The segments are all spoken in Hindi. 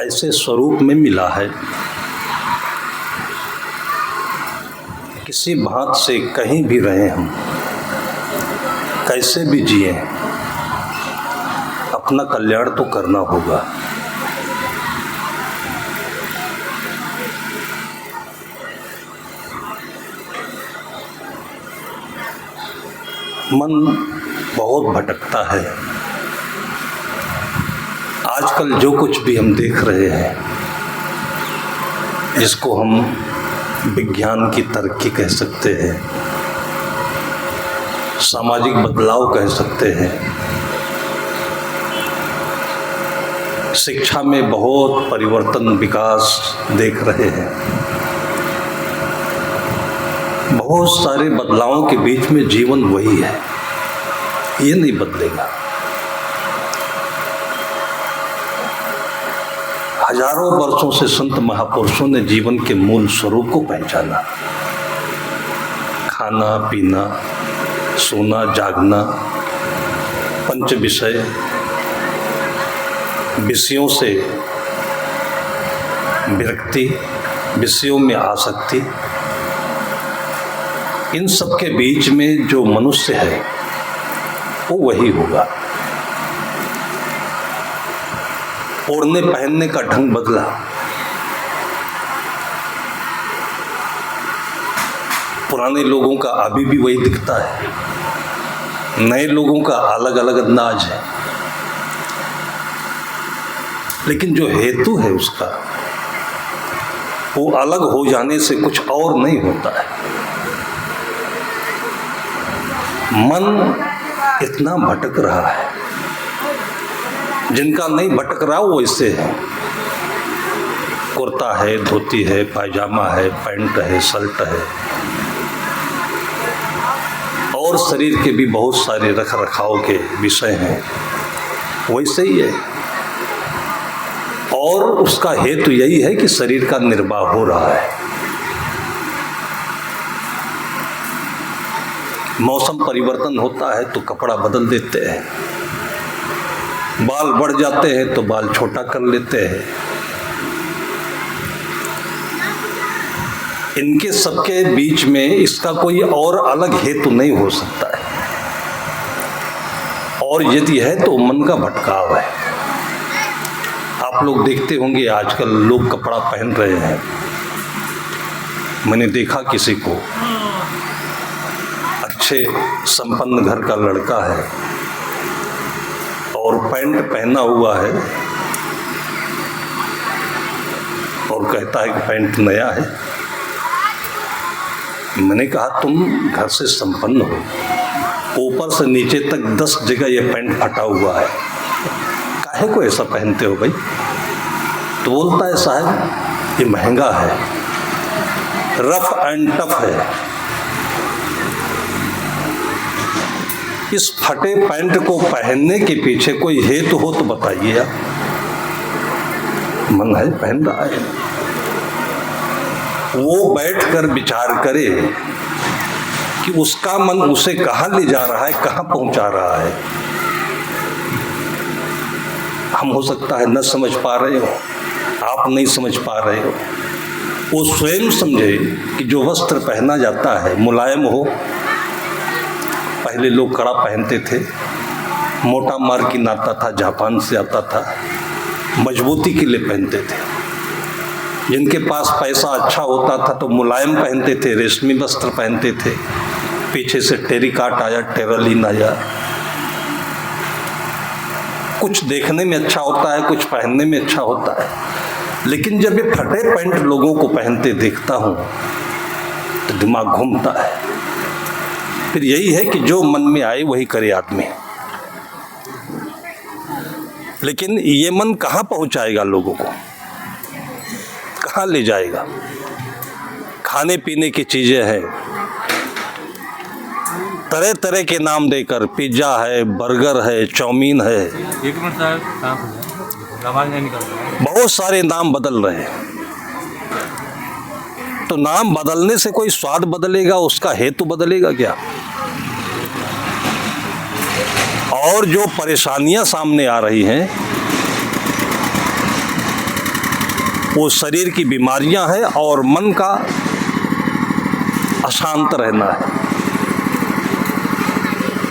ऐसे स्वरूप में मिला है, किसी भांत से कहीं भी रहें हम, कैसे भी जिए, अपना कल्याण तो करना होगा। मन बहुत भटकता है। आजकल जो कुछ भी हम देख रहे हैं, जिसको हम विज्ञान की तरक्की कह सकते हैं, सामाजिक बदलाव कह सकते हैं, शिक्षा में बहुत परिवर्तन विकास देख रहे हैं, बहुत सारे बदलावों के बीच में जीवन वही है, ये नहीं बदलेगा। हजारों वर्षों से संत महापुरुषों ने जीवन के मूल स्वरूप को पहचाना। खाना पीना, सोना जागना, पंच विषय, विषयों से विरक्ति, विषयों में आसक्ति, इन सब के बीच में जो मनुष्य है वो वही होगा। ओढ़ने पहनने का ढंग बदला, पुराने लोगों का अभी भी वही दिखता है, नए लोगों का अलग अलग अंदाज है, लेकिन जो हेतु है उसका वो अलग हो जाने से कुछ और नहीं होता है। मन इतना भटक रहा है, जिनका नहीं भटक रहा वो इससे है। कुर्ता है, धोती है, पायजामा है, पैंट है, शर्ट है, और शरीर के भी बहुत सारे रख रखाव के विषय हैं, वैसे ही है। और उसका हेतु यही है कि शरीर का निर्वाह हो रहा है। मौसम परिवर्तन होता है तो कपड़ा बदल देते हैं, बाल बढ़ जाते हैं तो बाल छोटा कर लेते हैं। इनके सबके बीच में इसका कोई और अलग हेतु नहीं हो सकता है, और यदि है तो मन का भटकाव है। आप लोग देखते होंगे आजकल लोग कपड़ा पहन रहे हैं। मैंने देखा किसी को, अच्छे संपन्न घर का लड़का है और पैंट पहना हुआ है और कहता है कि पैंट नया है। मैंने कहा तुम घर से संपन्न हो, ऊपर से नीचे तक 10 जगह ये पैंट फटा हुआ है, काहे को ऐसा पहनते हो भाई? तो बोलता है साहब ये महंगा है, रफ एंड टफ है। इस फटे पैंट को पहनने के पीछे कोई हेतु हो तो बताइए आप। मन है पहन रहा है, वो बैठकर विचार करे कि उसका मन उसे कहाँ ले जा रहा है, कहाँ पहुंचा रहा है। हम हो सकता है न समझ पा रहे हो, आप नहीं समझ पा रहे हो, वो स्वयं समझे कि जो वस्त्र पहना जाता है मुलायम हो। पहले लोग कड़ा पहनते थे, मोटा मार्किन आता था, जापान से आता था, मजबूती के लिए पहनते थे। जिनके पास पैसा अच्छा होता था तो मुलायम पहनते थे, रेशमी वस्त्र पहनते थे, पीछे से टेरिकाट आया, टेरलिन आया। कुछ देखने में अच्छा होता है, कुछ पहनने में अच्छा होता है, लेकिन जब ये फटे पैंट लोगों को पहनते देखता हूँ तो दिमाग घूमता है। फिर यही है कि जो मन में आए वही करे आदमी, लेकिन ये मन कहाँ पहुँचाएगा लोगों को, कहाँ ले जाएगा? खाने पीने की चीज़ें हैं, तरह तरह के नाम देकर, पिज्ज़ा है, बर्गर है, चाउमीन है, एक मिनट साहब, आवाज नहीं निकल रहा, बहुत सारे नाम बदल रहे हैं। तो नाम बदलने से कोई स्वाद बदलेगा, उसका हेतु बदलेगा क्या? और जो परेशानियां सामने आ रही हैं वो शरीर की बीमारियां हैं और मन का अशांत रहना है।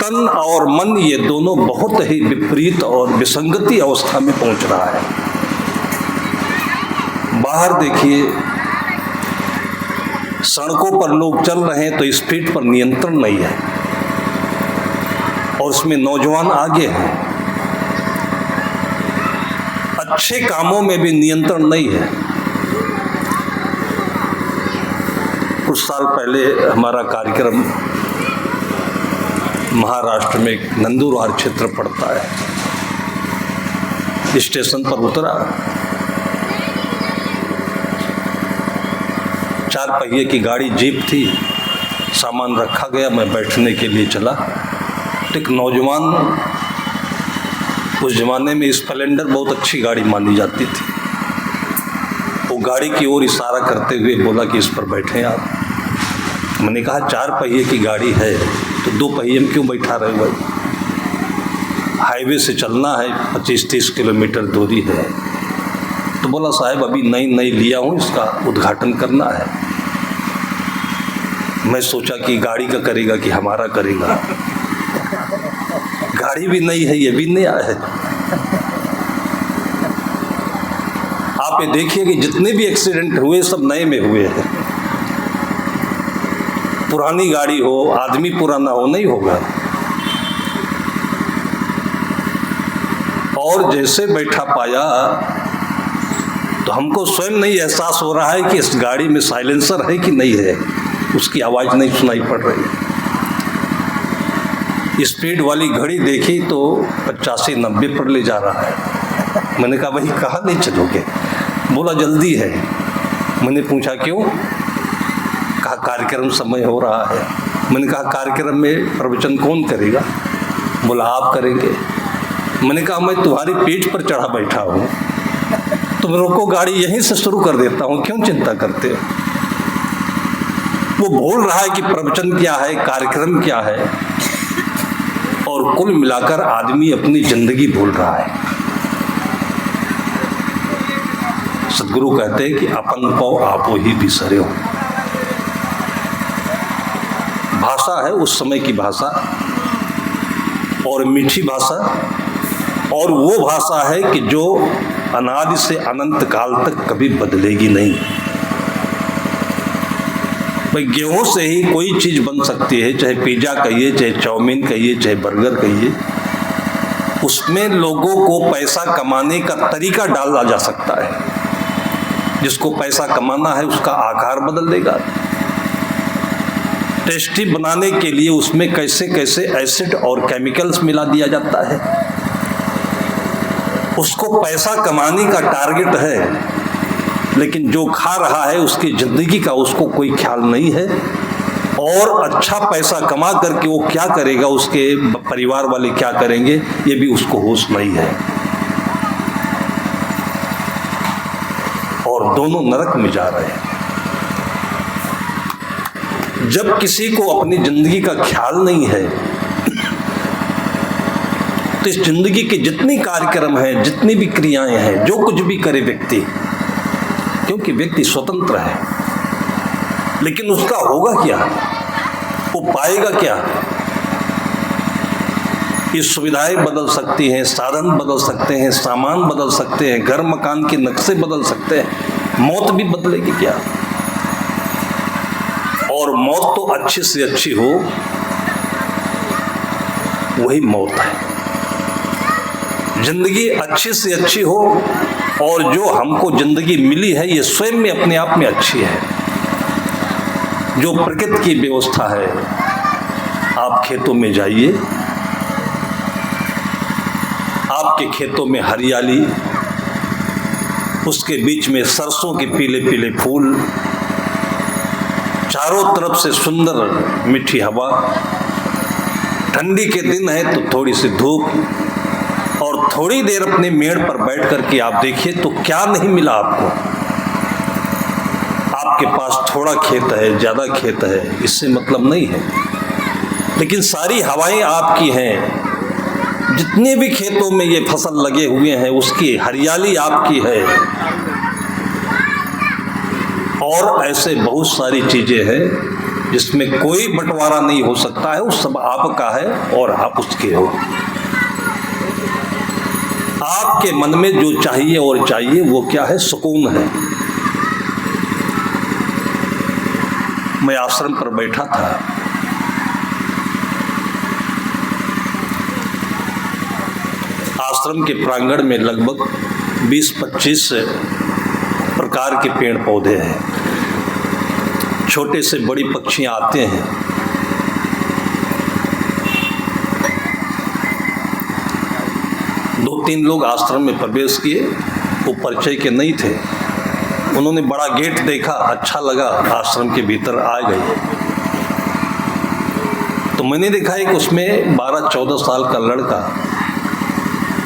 तन और मन ये दोनों बहुत ही विपरीत और विसंगति अवस्था में पहुंच रहा है। बाहर देखिए, सड़कों पर लोग चल रहे हैं तो स्पीड पर नियंत्रण नहीं है और उसमें नौजवान आगे हैं। अच्छे कामों में भी नियंत्रण नहीं है। कुछ साल पहले हमारा कार्यक्रम महाराष्ट्र में एक नंदुरबार क्षेत्र पड़ता है, स्टेशन पर उतरा, 4 पहिए की गाड़ी जीप थी, सामान रखा गया, मैं बैठने के लिए चला। एक नौजवान, उस जमाने में स्प्लेंडर बहुत अच्छी गाड़ी मानी जाती थी, वो गाड़ी की ओर इशारा करते हुए बोला कि इस पर बैठें आप। मैंने कहा 4 पहिए की गाड़ी है तो 2 पहिए में क्यों बैठा रहे भाई? हाईवे से चलना है, 25-30 किलोमीटर दूरी है। तो बोला साहब अभी नई लिया हूँ, इसका उद्घाटन करना है। मैं सोचा कि गाड़ी का करेगा कि हमारा करेगा। गाड़ी भी नहीं है, ये भी नया है। आप ये देखिए कि जितने भी एक्सीडेंट हुए सब नए में हुए हैं। पुरानी गाड़ी हो, आदमी पुराना हो, नहीं होगा। और जैसे बैठा पाया तो हमको स्वयं नहीं एहसास हो रहा है कि इस गाड़ी में साइलेंसर है कि नहीं है, उसकी आवाज़ नहीं सुनाई पड़ रही। स्पीड वाली घड़ी देखी तो 85-90 पर ले जा रहा है। मैंने कहा भाई कहाँ नहीं चलोगे? बोला जल्दी है। मैंने पूछा क्यों? कहा कार्यक्रम समय हो रहा है। मैंने कहा कार्यक्रम में प्रवचन कौन करेगा? बोला आप करेंगे। मैंने कहा मैं तुम्हारी पीठ पर चढ़ा बैठा हूँ, तुम रोको गाड़ी, यहीं से शुरू कर देता हूँ, क्यों चिंता करते हो? वो बोल रहा है कि प्रवचन क्या है, कार्यक्रम क्या है, और कुल मिलाकर आदमी अपनी जिंदगी भूल रहा है। सदगुरु कहते हैं कि अपन पौ आपो ही बिसरे हो। भाषा है उस समय की भाषा, और मीठी भाषा, और वो भाषा है कि जो अनादि से अनंत काल तक कभी बदलेगी नहीं। भाई गेहूं से ही कोई चीज बन सकती है, चाहे पिज्जा कहिए, चाहे चाउमीन कहिए, चाहे बर्गर कहिए। उसमें लोगों को पैसा कमाने का तरीका डाला जा सकता है। जिसको पैसा कमाना है उसका आकार बदल देगा। टेस्टी बनाने के लिए उसमें कैसे कैसे एसिड और केमिकल्स मिला दिया जाता है। उसको पैसा कमाने का टारगेट है, लेकिन जो खा रहा है उसकी जिंदगी का उसको कोई ख्याल नहीं है। और अच्छा पैसा कमा करके वो क्या करेगा, उसके परिवार वाले क्या करेंगे, ये भी उसको होश नहीं है। और दोनों नरक में जा रहे हैं। जब किसी को अपनी जिंदगी का ख्याल नहीं है तो इस जिंदगी के जितनी कार्यक्रम हैं, जितनी भी क्रियाएं हैं, जो कुछ भी करे व्यक्ति, क्योंकि व्यक्ति स्वतंत्र है, लेकिन उसका होगा क्या, वो पाएगा क्या? ये सुविधाएं बदल सकती हैं, साधन बदल सकते हैं, सामान बदल सकते हैं, घर मकान के नक्शे बदल सकते हैं, मौत भी बदलेगी क्या? और मौत तो अच्छी से अच्छी हो, वही मौत है। जिंदगी अच्छी से अच्छी हो, और जो हमको जिंदगी मिली है ये स्वयं में अपने आप में अच्छी है। जो प्रकृति की व्यवस्था है, आप खेतों में जाइए, आपके खेतों में हरियाली, उसके बीच में सरसों के पीले पीले फूल, चारों तरफ से सुंदर मीठी हवा, ठंडी के दिन है तो थोड़ी सी धूप, और थोड़ी देर अपने मेड़ पर बैठ करके आप देखिए तो क्या नहीं मिला आपको। आपके पास थोड़ा खेत है, ज़्यादा खेत है, इससे मतलब नहीं है, लेकिन सारी हवाएं आपकी हैं। जितने भी खेतों में ये फसल लगे हुए हैं उसकी हरियाली आपकी है। और ऐसे बहुत सारी चीजें हैं जिसमें कोई बंटवारा नहीं हो सकता है, वो सब आपका है और आप उसके हो। आपके मन में जो चाहिए और चाहिए वो क्या है? सुकून है। मैं आश्रम पर बैठा था, आश्रम के प्रांगण में लगभग 20-25 प्रकार के पेड़ पौधे हैं। छोटे से बड़ी पक्षियां आते हैं। दो तीन लोग आश्रम में प्रवेश किए, वो परिचय के नहीं थे। उन्होंने बड़ा गेट देखा, अच्छा लगा, आश्रम के भीतर आ गए। तो मैंने देखा एक उसमें 12-14 साल का लड़का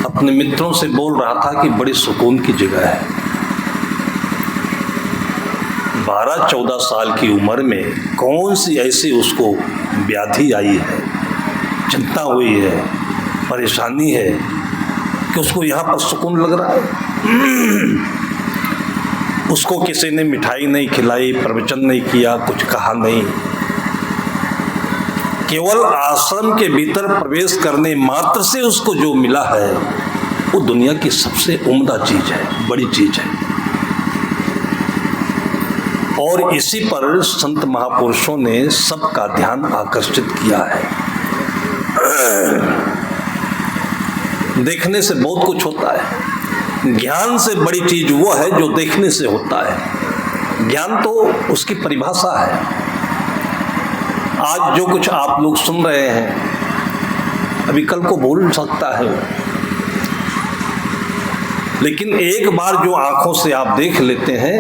अपने मित्रों से बोल रहा था कि बड़ी सुकून की जगह है। 12-14 साल की उम्र में कौन सी ऐसी उसको व्याधि आई है, चिंता हुई है, परेशानी है कि उसको यहाँ पर सुकून लग रहा है। उसको किसी ने मिठाई नहीं खिलाई, प्रवचन नहीं किया, कुछ कहा नहीं। केवल आश्रम के भीतर प्रवेश करने मात्र से उसको जो मिला है वो दुनिया की सबसे उम्दा चीज है, बड़ी चीज है। और इसी पर संत महापुरुषों ने सबका ध्यान आकर्षित किया है। देखने से बहुत कुछ होता है, ज्ञान से बड़ी चीज वो है जो देखने से होता है। ज्ञान तो उसकी परिभाषा है। आज जो कुछ आप लोग सुन रहे हैं, अभी कल को भूल सकता है वो, लेकिन एक बार जो आंखों से आप देख लेते हैं,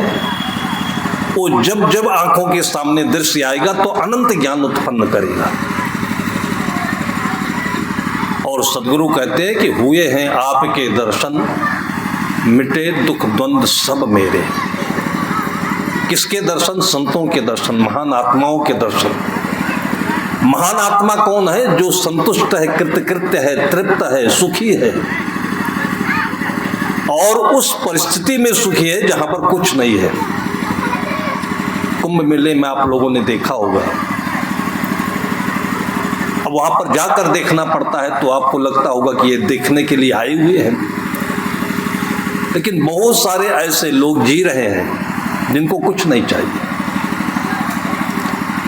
वो जब जब आंखों के सामने दृश्य आएगा तो अनंत ज्ञान उत्पन्न करेगा। और सदगुरु कहते हैं कि हुए हैं आपके दर्शन, मिटे दुख द्वंद्व सब मेरे। किसके दर्शन? संतों के दर्शन, महान आत्माओं के दर्शन। महान आत्मा कौन है? जो संतुष्ट है, कृतकृत्य है, तृप्त है, सुखी है, और उस परिस्थिति में सुखी है जहां पर कुछ नहीं है। कुंभ मेले में आप लोगों ने देखा होगा, अब वहां पर जाकर देखना पड़ता है तो आपको लगता होगा कि ये देखने के लिए आए हुए हैं, लेकिन बहुत सारे ऐसे लोग जी रहे हैं जिनको कुछ नहीं चाहिए।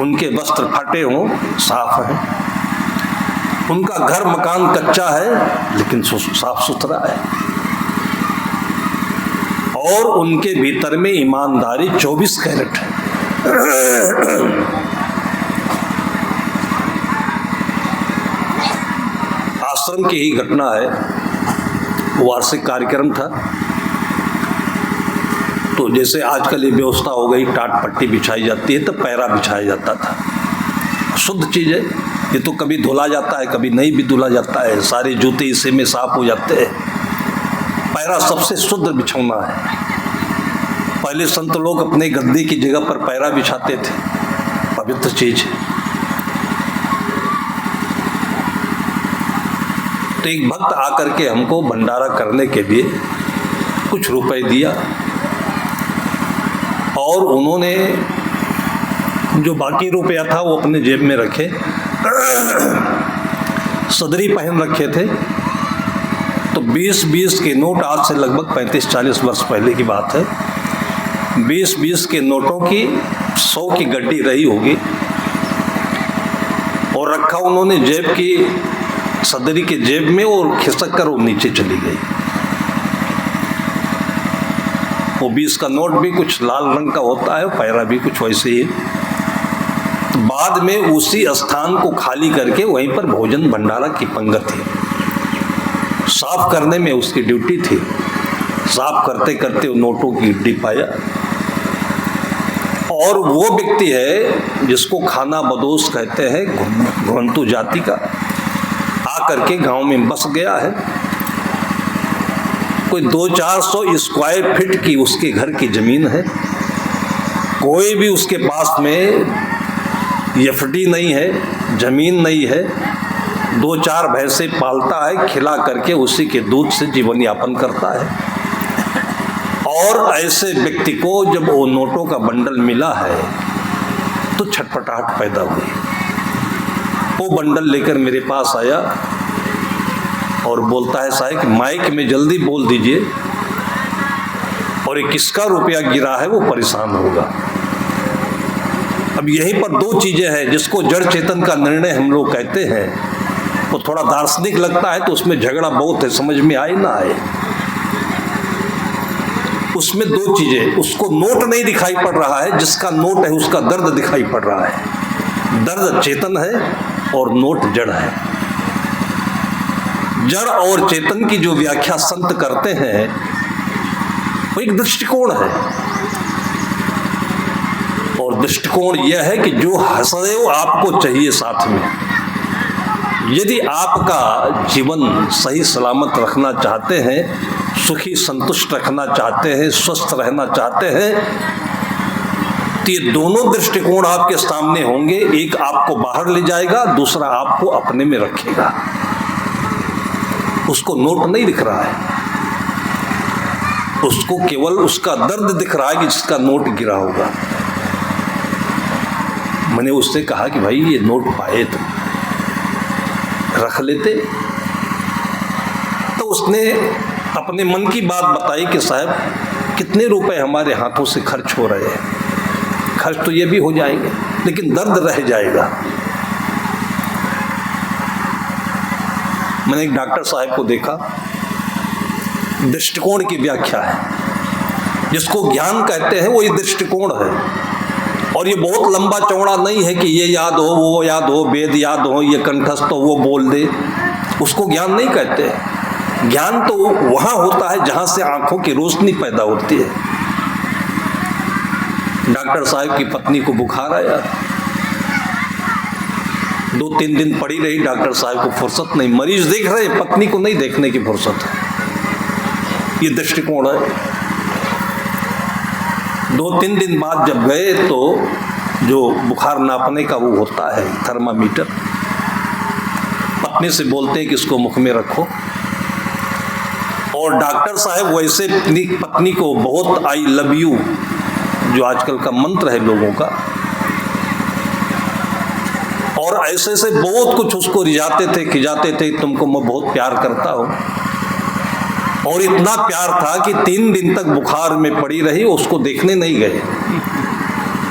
उनके वस्त्र फटे हों, साफ हैं, उनका घर मकान कच्चा है लेकिन साफ सुथरा है, और उनके भीतर में ईमानदारी 24 कैरेट है। आश्रम की ही घटना है, वार्षिक कार्यक्रम था। तो जैसे आजकल ये व्यवस्था हो गई, टाट पट्टी बिछाई जाती है, तो पैरा बिछाया जाता था। शुद्ध चीज है ये, तो कभी धुला जाता है, कभी नहीं भी धुला जाता है, सारे जूते इसी में साफ हो जाते हैं। पैरा सबसे शुद्ध बिछौना है। पहले संत लोग अपने गद्दी की जगह पर पैरा बिछाते थे, पवित्र चीज है। तो एक भक्त आकर के हमको भंडारा करने के लिए कुछ रुपए दिया, और उन्होंने जो बाकी रुपया था वो अपने जेब में रखे, सदरी पहन रखे थे। तो 20-20 के नोट, आज से लगभग 35-40 वर्ष पहले की बात है, 20-20 के नोटों की 100 की गड्डी रही होगी, और रखा उन्होंने जेब की, सदरी के जेब में, और खिसक कर वो नीचे चली गई। वो 20 का नोट भी कुछ लाल रंग का होता है, पैरा भी कुछ वैसे ही। तो बाद में उसी स्थान को खाली करके वहीं पर भोजन भंडारा की पंगत थी, साफ करने में उसकी ड्यूटी थी। साफ करते करते वो नोटों की गिट्टी पाया, और वो व्यक्ति है जिसको खाना बदोश कहते हैं, घुमंतु जाति का, आकर के गांव में बस गया है। कोई 200-400 स्क्वायर फीट की उसके घर की जमीन है। कोई भी उसके पास में एफडी नहीं है, जमीन नहीं है। 2-4 भैंसे पालता है, खिला करके उसी के दूध से जीवन यापन करता है। और ऐसे व्यक्ति को जब वो नोटों का बंडल मिला है तो छटपटाहट पैदा हुई। वो बंडल लेकर मेरे पास आया और बोलता है, साहब कि माइक में जल्दी बोल दीजिए और ये किसका रुपया गिरा है वो परेशान होगा। अब यहीं पर दो चीजें हैं जिसको जड़ चेतन का निर्णय हम लोग कहते हैं। वो थोड़ा दार्शनिक लगता है तो उसमें झगड़ा बहुत है, समझ में आए ना आए। उसमें दो चीजें, उसको नोट नहीं दिखाई पड़ रहा है, जिसका नोट है उसका दर्द दिखाई पड़ रहा है। दर्द चेतन है और नोट जड़ है। जड़ और चेतन की जो व्याख्या संत करते हैं वो एक दृष्टिकोण है, और दृष्टिकोण यह है कि जो हसदेव आपको चाहिए साथ में। यदि आपका जीवन सही सलामत रखना चाहते हैं, सुखी संतुष्ट रखना चाहते हैं, स्वस्थ रहना चाहते हैं, तो ये दोनों दृष्टिकोण आपके सामने होंगे। एक आपको बाहर ले जाएगा, दूसरा आपको अपने में रखेगा। उसको नोट नहीं दिख रहा है, उसको केवल उसका दर्द दिख रहा है कि जिसका नोट गिरा होगा। मैंने उससे कहा कि भाई ये नोट पाए तो रख लेते। तो उसने अपने मन की बात बताई कि साहब कितने रुपए हमारे हाथों से खर्च हो रहे हैं, खर्च तो ये भी हो जाएंगे लेकिन दर्द रह जाएगा। मैंने एक डॉक्टर साहब को देखा, दृष्टिकोण की व्याख्या है, जिसको ज्ञान कहते हैं वो ये दृष्टिकोण है। और ये बहुत लंबा चौड़ा नहीं है कि ये याद हो, वो याद हो, वेद याद हो, ये कंठस्थ हो, वो बोल दे, उसको ज्ञान नहीं कहते। ज्ञान तो वहां होता है जहां से आंखों की रोशनी पैदा होती है। डॉक्टर साहब की पत्नी को बुखार आया, 2-3 दिन पड़ी रही, डॉक्टर साहब को फुर्सत नहीं, मरीज देख रहे, पत्नी को नहीं देखने की फुर्सत है। ये दृष्टिकोण है। 2-3 दिन बाद जब गए तो जो बुखार नापने का वो होता है थर्मामीटर, पत्नी से बोलते हैं कि इसको मुख में रखो, और डॉक्टर साहब वैसे पत्नी को बहुत आई लव यू, जो आजकल का मंत्र है लोगों का, और ऐसे ऐसे बहुत कुछ उसको रिझाते थे, खिजाते थे, तुमको मैं बहुत प्यार करता हूं। और इतना प्यार था कि 3 दिन तक बुखार में पड़ी रही, उसको देखने नहीं गए।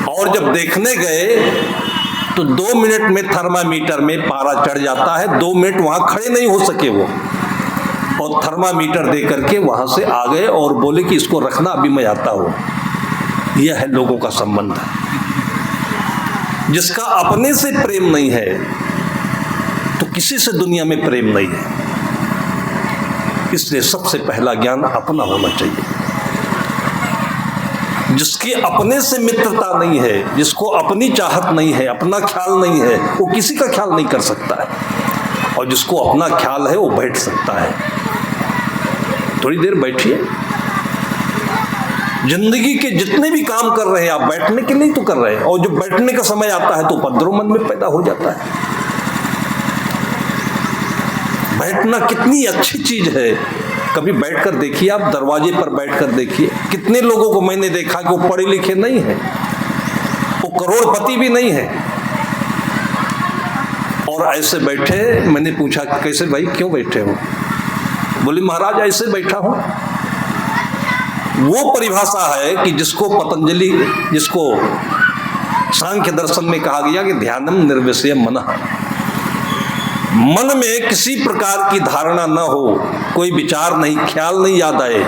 और जब देखने गए तो 2 मिनट में थर्मामीटर में पारा चढ़ जाता है, 2 मिनट वहां खड़े नहीं हो सके वो, और थर्मामीटर दे करके वहां से आ गए और बोले कि इसको रखना, अभी मैं आता हूं। यह है लोगों का संबंध। जिसका अपने से प्रेम नहीं है तो किसी से दुनिया में प्रेम नहीं है। इसलिए सबसे पहला ज्ञान अपना होना चाहिए। जिसकी अपने से मित्रता नहीं है, जिसको अपनी चाहत नहीं है, अपना ख्याल नहीं है, वो किसी का ख्याल नहीं कर सकता है। और जिसको अपना ख्याल है वो बैठ सकता है। थोड़ी देर बैठिए। जिंदगी के जितने भी काम कर रहे हैं आप बैठने के लिए तो कर रहे हैं, और जब बैठने का समय आता है तो उपद्रव मन में पैदा हो जाता है। बैठना कितनी अच्छी चीज है। कभी बैठकर देखिए, आप दरवाजे पर बैठकर देखिए, कितने लोगों को मैंने देखा कि वो पढ़े लिखे नहीं है, वो करोड़पति भी नहीं है, और ऐसे बैठे। मैंने पूछा कैसे भाई, क्यों बैठे हो? बोले महाराज ऐसे बैठा हूं। वो परिभाषा है कि जिसको पतंजलि, जिसको सांख्य दर्शन में कहा गया कि ध्यानम निर्विषयम मनः, मन में किसी प्रकार की धारणा न हो, कोई विचार नहीं, ख्याल नहीं याद आए,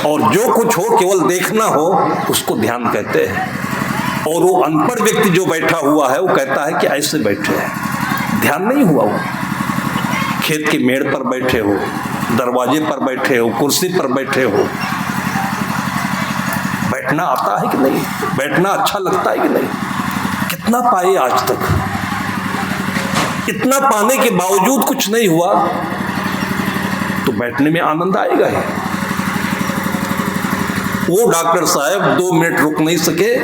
और जो कुछ हो केवल देखना हो, उसको ध्यान कहते हैं। और वो अनपढ़ व्यक्ति जो बैठा हुआ है वो कहता है कि ऐसे बैठे हैं, ध्यान नहीं हुआ। वो खेत के मेड़ पर बैठे हो, दरवाजे पर बैठे हो, कुर्सी पर बैठे हो, बैठना आता है कि नहीं? बैठना अच्छा लगता है कि नहीं? कितना पाए आज तक, इतना पाने के बावजूद कुछ नहीं हुआ, तो बैठने में आनंद आएगा ही। वो डॉक्टर साहब 2 मिनट रुक नहीं सके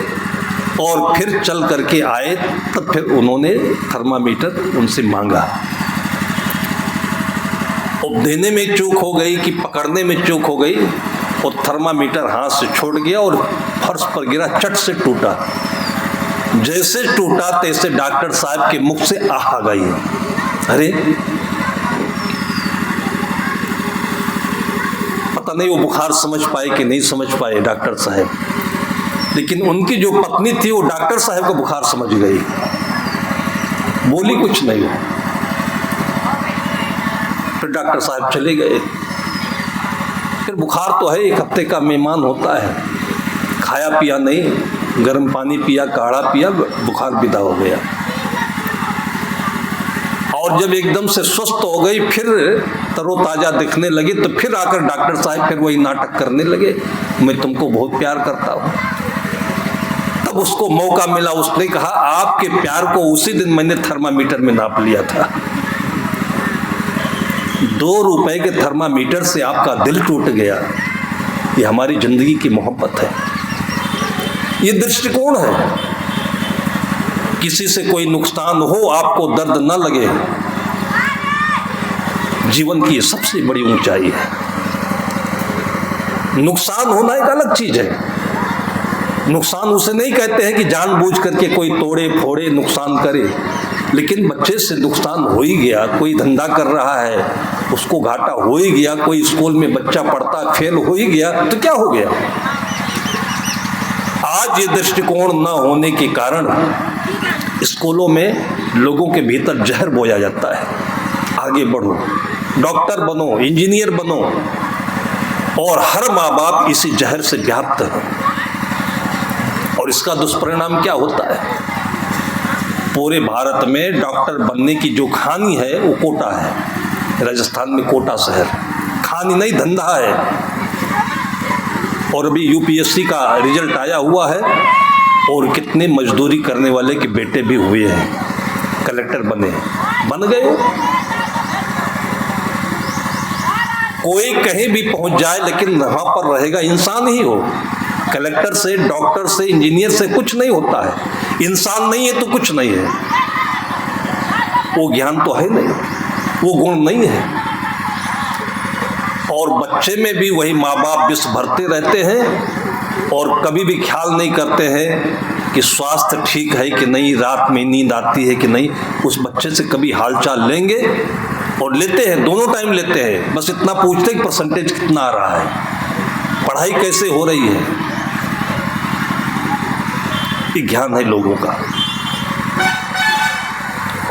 और फिर चल करके आए। तब फिर उन्होंने थर्मामीटर उनसे मांगा। अब देने में चूक हो गई कि पकड़ने में चूक हो गई, वो थर्मामीटर हाथ से छोड़ गया और फर्श पर गिरा, चट से टूटा। जैसे टूटा तैसे डॉक्टर साहब के मुख से आह आ गई। अरे पता नहीं वो बुखार समझ पाए कि नहीं समझ पाए डॉक्टर साहब, लेकिन उनकी जो पत्नी थी वो डॉक्टर साहब का बुखार समझ गई, बोली कुछ नहीं। फिर डॉक्टर साहब चले गए। फिर बुखार तो है, 1 हफ्ते का मेहमान होता है, खाया पिया नहीं, गर्म पानी पिया, काढ़ा पिया, बुखार विदा हो गया। और जब एकदम से स्वस्थ हो गई, फिर तरोताजा दिखने लगी, तो फिर आकर डॉक्टर साहब फिर वही नाटक करने लगे, मैं तुमको बहुत प्यार करता हूँ। तब उसको मौका मिला, उसने कहा आपके प्यार को उसी दिन मैंने थर्मामीटर में नाप लिया था। 2 रुपए के थर्मामीटर से आपका दिल टूट गया। ये हमारी जिंदगी की मोहब्बत है, ये दृष्टिकोण है। किसी से कोई नुकसान हो, आपको दर्द न लगे, जीवन की सबसे बड़ी ऊंचाई है। नुकसान होना एक अलग चीज है। नुकसान उसे नहीं कहते हैं कि जानबूझ करके कोई तोड़े फोड़े नुकसान करे, लेकिन बच्चे से नुकसान हो ही गया, कोई धंधा कर रहा है उसको घाटा हो ही गया, कोई स्कूल में बच्चा पढ़ता फेल हो ही गया, तो क्या हो गया। आज ये दृष्टिकोण न होने के कारण स्कूलों में लोगों के भीतर जहर बोया जाता है। आगे बढ़ो, डॉक्टर बनो, इंजीनियर बनो, और हर माँ बाप इसी जहर से व्याप्त है। और इसका दुष्परिणाम क्या होता है, पूरे भारत में डॉक्टर बनने की जो खानी है वो कोटा है। राजस्थान में कोटा शहर, खानी नहीं धंधा है। और अभी यूपीएससी का रिजल्ट आया हुआ है, और कितने मजदूरी करने वाले के बेटे भी हुए हैं, कलेक्टर बन गए। कोई कहीं भी पहुंच जाए, लेकिन वहां पर रहेगा इंसान ही हो। कलेक्टर से, डॉक्टर से, इंजीनियर से कुछ नहीं होता है। इंसान नहीं है तो कुछ नहीं है। वो ज्ञान तो है नहीं, वो गुण नहीं है। और बच्चे में भी वही माँ बाप विष भरते रहते हैं, और कभी भी ख्याल नहीं करते हैं कि स्वास्थ्य ठीक है कि नहीं, रात में नींद आती है कि नहीं। उस बच्चे से कभी हालचाल लेंगे, और लेते हैं, दोनों टाइम लेते हैं, बस इतना पूछते हैं कि परसेंटेज कितना आ रहा है, पढ़ाई कैसे हो रही है। ये ज्ञान है लोगों का।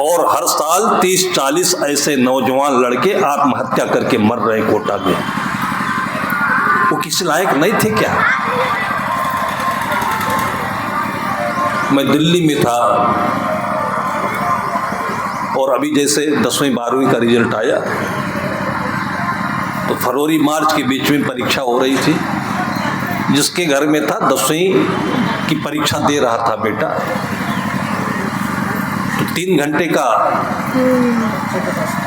और हर साल 30-40 ऐसे नौजवान लड़के आत्महत्या करके मर रहे कोटा में। वो किसी लायक नहीं थे क्या। मैं दिल्ली में था, और अभी जैसे 10वीं 12वीं का रिजल्ट आया, तो फरवरी मार्च के बीच में परीक्षा हो रही थी। जिसके घर में था 10वीं की परीक्षा दे रहा था बेटा, तो 3 घंटे का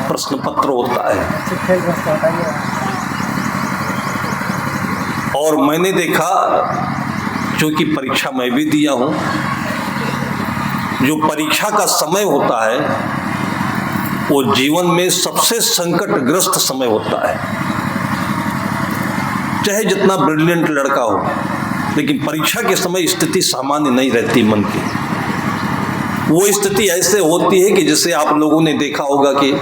प्रश्न पत्र होता है। और मैंने देखा, क्योंकि परीक्षा मैं भी दिया हूं, जो परीक्षा का समय होता है वो जीवन में सबसे संकटग्रस्त समय होता है। चाहे जितना ब्रिलियंट लड़का हो, लेकिन परीक्षा के समय स्थिति सामान्य नहीं रहती मन की। वो स्थिति ऐसे होती है कि जैसे आप लोगों ने देखा होगा कि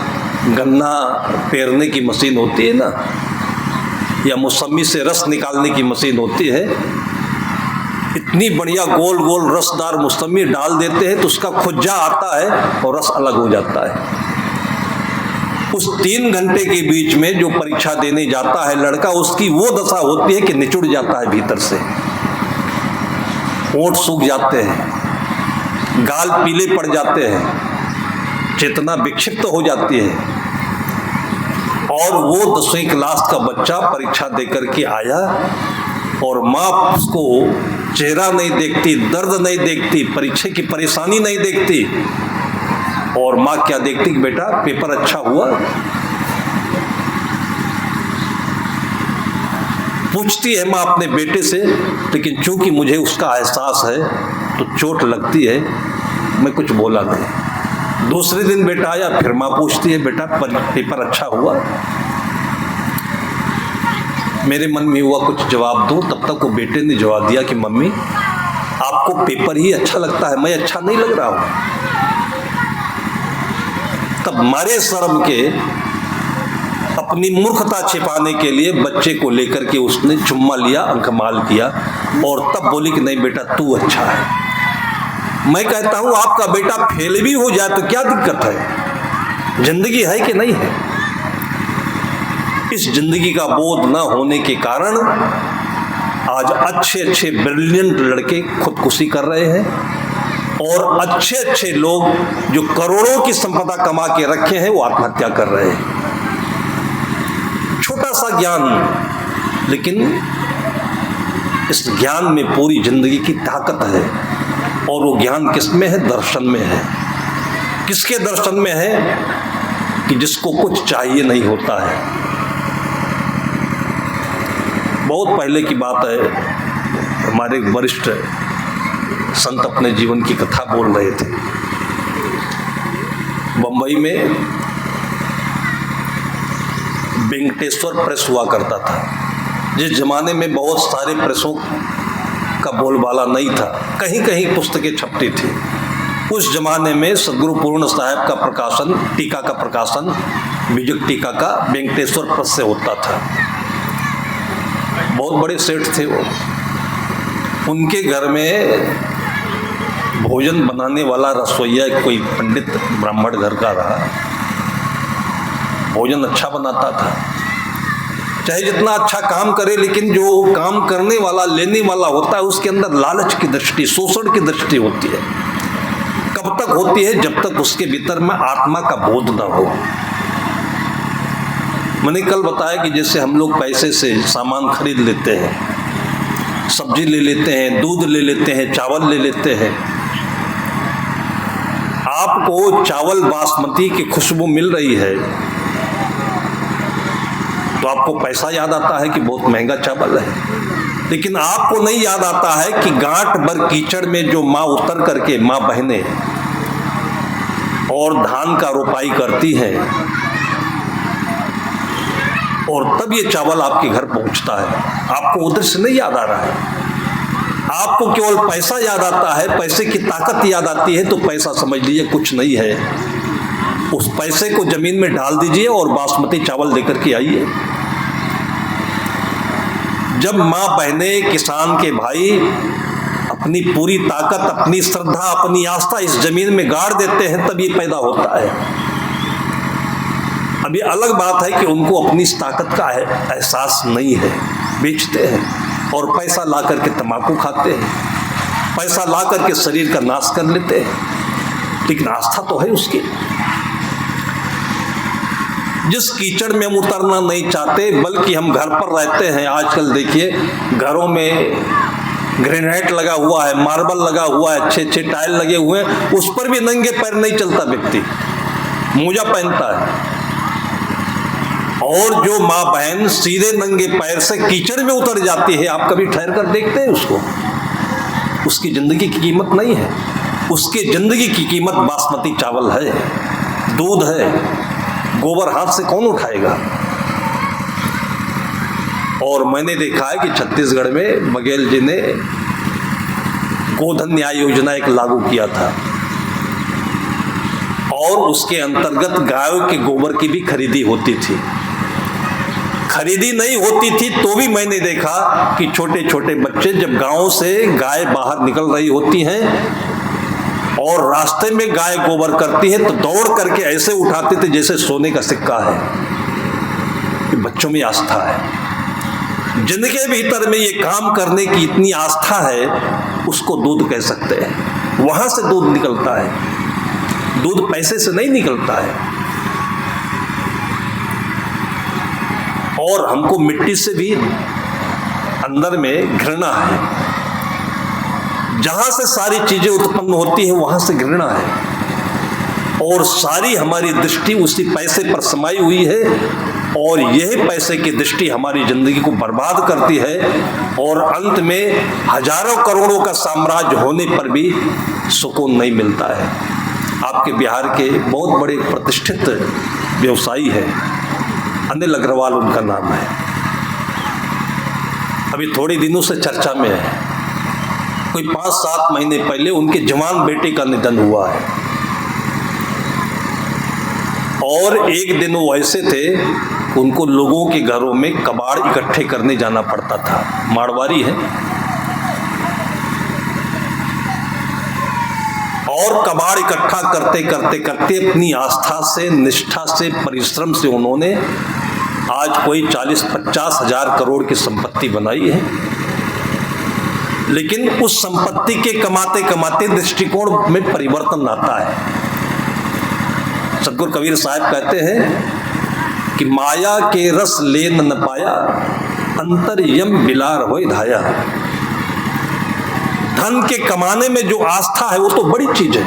गन्ना पेरने की मशीन होती है ना, या मौसमी से रस निकालने की मशीन होती है। इतनी बढ़िया गोल गोल रसदार मौसमी डाल देते हैं तो उसका खुज्जा आता है और रस अलग हो जाता है। उस 3 घंटे के बीच में जो परीक्षा देने जाता है लड़का, उसकी वो दशा होती है कि निचुड़ जाता है भीतर से, होंठ सूख जाते हैं, गाल पीले पड़ जाते हैं, चेतना विक्षिप्त हो जाती है। और वो 10वीं क्लास का बच्चा परीक्षा देकर के आया, और माँ उसको चेहरा नहीं देखती, दर्द नहीं देखती, परीक्षा की परेशानी नहीं देखती, और माँ क्या देखती कि बेटा पेपर अच्छा हुआ। पूछती है माँ अपने बेटे से, लेकिन चूंकि मुझे उसका एहसास है तो चोट लगती है, मैं कुछ बोला नहीं। दूसरे दिन बेटा आया, फिर माँ पूछती है बेटा पेपर अच्छा हुआ। मेरे मन में हुआ कुछ जवाब दूं, तब तक वो बेटे ने जवाब दिया कि मम्मी आपको पेपर ही अच्छा लगता है, मैं अच्छा नहीं लग रहा हूं। तब मारे शर्म के अपनी मूर्खता छिपाने के लिए बच्चे को लेकर के उसने चुम्मा लिया, अंकमाल किया और तब बोली कि नहीं बेटा तू अच्छा है। मैं कहता हूं आपका बेटा फेल भी हो जाए तो क्या दिक्कत है, जिंदगी है कि नहीं है। इस जिंदगी का बोध न होने के कारण आज अच्छे अच्छे ब्रिलियंट लड़के खुदकुशी कर रहे हैं और अच्छे अच्छे लोग जो करोड़ों की संपदा कमा के रखे हैं वो आत्महत्या कर रहे हैं। छोटा सा ज्ञान, लेकिन इस ज्ञान में पूरी जिंदगी की ताकत है। और वो ज्ञान किस में है? दर्शन में है। किसके दर्शन में है? कि जिसको कुछ चाहिए नहीं होता है। बहुत पहले की बात है, हमारे वरिष्ठ संत अपने जीवन की कथा बोल रहे थे। बंबई में वेंकटेश्वर प्रेस हुआ करता था। जिस जमाने में बहुत सारे प्रेसों का बोलबाला नहीं था, कहीं कहीं पुस्तकें छपती थी, उस जमाने में सदगुरु पूर्ण साहब का प्रकाशन, टीका का प्रकाशन, विजय टीका का वेंकटेश्वर प्रेस से होता था। बहुत बड़े सेठ थे वो। उनके घर में भोजन बनाने वाला रसोइया कोई पंडित ब्राह्मण घर का रहा। भोजन अच्छा बनाता था, चाहे जितना अच्छा काम करे, लेकिन जो काम करने वाला, लेने वाला होता है, उसके अंदर लालच की दृष्टि, शोषण की दृष्टि होती है। कब तक होती है? जब तक उसके भीतर में आत्मा का बोध न हो। मैंने कल बताया कि जैसे हम लोग पैसे से सामान खरीद लेते हैं, सब्जी ले लेते हैं, दूध ले लेते हैं, चावल ले लेते हैं। आपको चावल बासमती की खुशबू मिल रही है तो आपको पैसा याद आता है कि बहुत महंगा चावल है, लेकिन आपको नहीं याद आता है कि गांठ भर कीचड़ में जो माँ उतर करके, माँ बहनें और धान का रोपाई करती हैं और तब ये चावल आपके घर पहुंचता है। आपको उधर से नहीं याद आ रहा है, आपको केवल पैसा याद आता है, पैसे की ताकत याद आती है, तो पैसा समझ लीजिए कुछ नहीं है। उस पैसे को जमीन में डाल दीजिए और बासमती चावल लेकर के आइए। जब माँ बहनें, किसान के भाई अपनी पूरी ताकत, अपनी श्रद्धा, अपनी आस्था इस जमीन में गाड़ देते हैं, तब ये पैदा होता है। अभी अलग बात है कि उनको अपनी इस ताकत का एहसास नहीं है, बेचते हैं और पैसा ला करके तंबाकू खाते हैं, पैसा ला करके शरीर का नाश कर लेते हैं, लेकिन आस्था तो है उसकी। जिस कीचड़ में हम उतरना नहीं चाहते, बल्कि हम घर पर रहते हैं। आजकल देखिए घरों में ग्रेनाइट लगा हुआ है, मार्बल लगा हुआ है, अच्छे अच्छे टाइल लगे हुए हैं, उस पर भी नंगे पैर नहीं चलता व्यक्ति, मोजा पहनता है। और जो माँ बहन सीधे नंगे पैर से कीचड़ में उतर जाती है, आप कभी ठहर कर देखते हैं उसको? उसकी जिंदगी की कीमत नहीं है। उसकी जिंदगी की कीमत बासमती चावल है, दूध है, गोबर हाथ से कौन उठाएगा। और मैंने देखा है कि छत्तीसगढ़ में बघेल जी ने गोधन न्याय योजना एक लागू किया था और उसके अंतर्गत गायों के गोबर की भी खरीदी होती थी। खरीदी नहीं होती थी तो भी मैंने देखा कि छोटे छोटे बच्चे जब गांव से गाय बाहर निकल रही होती हैं और रास्ते में गाय गोबर करती है तो दौड़ करके ऐसे उठाते थे जैसे सोने का सिक्का है। कि बच्चों में आस्था है, जिनके भीतर में ये काम करने की इतनी आस्था है, उसको दूध कह सकते हैं। वहां से दूध निकलता है, दूध पैसे से नहीं निकलता है। और हमको मिट्टी से भी अंदर में घृणा है। जहां से सारी चीजें उत्पन्न होती हैं वहां से घृणा है और सारी हमारी दृष्टि उसी पैसे पर समाई हुई है और यही पैसे की दृष्टि हमारी जिंदगी को बर्बाद करती है और अंत में हजारों करोड़ों का साम्राज्य होने पर भी सुकून नहीं मिलता है। आपके बिहार के बहुत बड़े प्रतिष्ठित व्यवसायी है, अनिल अग्रवाल उनका नाम है। अभी थोड़े दिनों से चर्चा में है, कोई 5-7 महीने पहले उनके जवान बेटे का निधन हुआ है। और एक दिन वो ऐसे थे, उनको लोगों के घरों में कबाड़ इकट्ठे करने जाना पड़ता था। मारवाड़ी है, और कबाड़ इकट्ठा करते करते करते अपनी आस्था से, निष्ठा से, परिश्रम से उन्होंने आज कोई 40-50 हजार करोड़ की संपत्ति बनाई है। लेकिन उस संपत्ति के कमाते कमाते दृष्टिकोण में परिवर्तन आता है। सतगुरु कबीर साहब कहते हैं कि माया के रस लेन न पाया, अंतर्यम बिलार होए धाया। धन के कमाने में जो आस्था है वो तो बड़ी चीज है।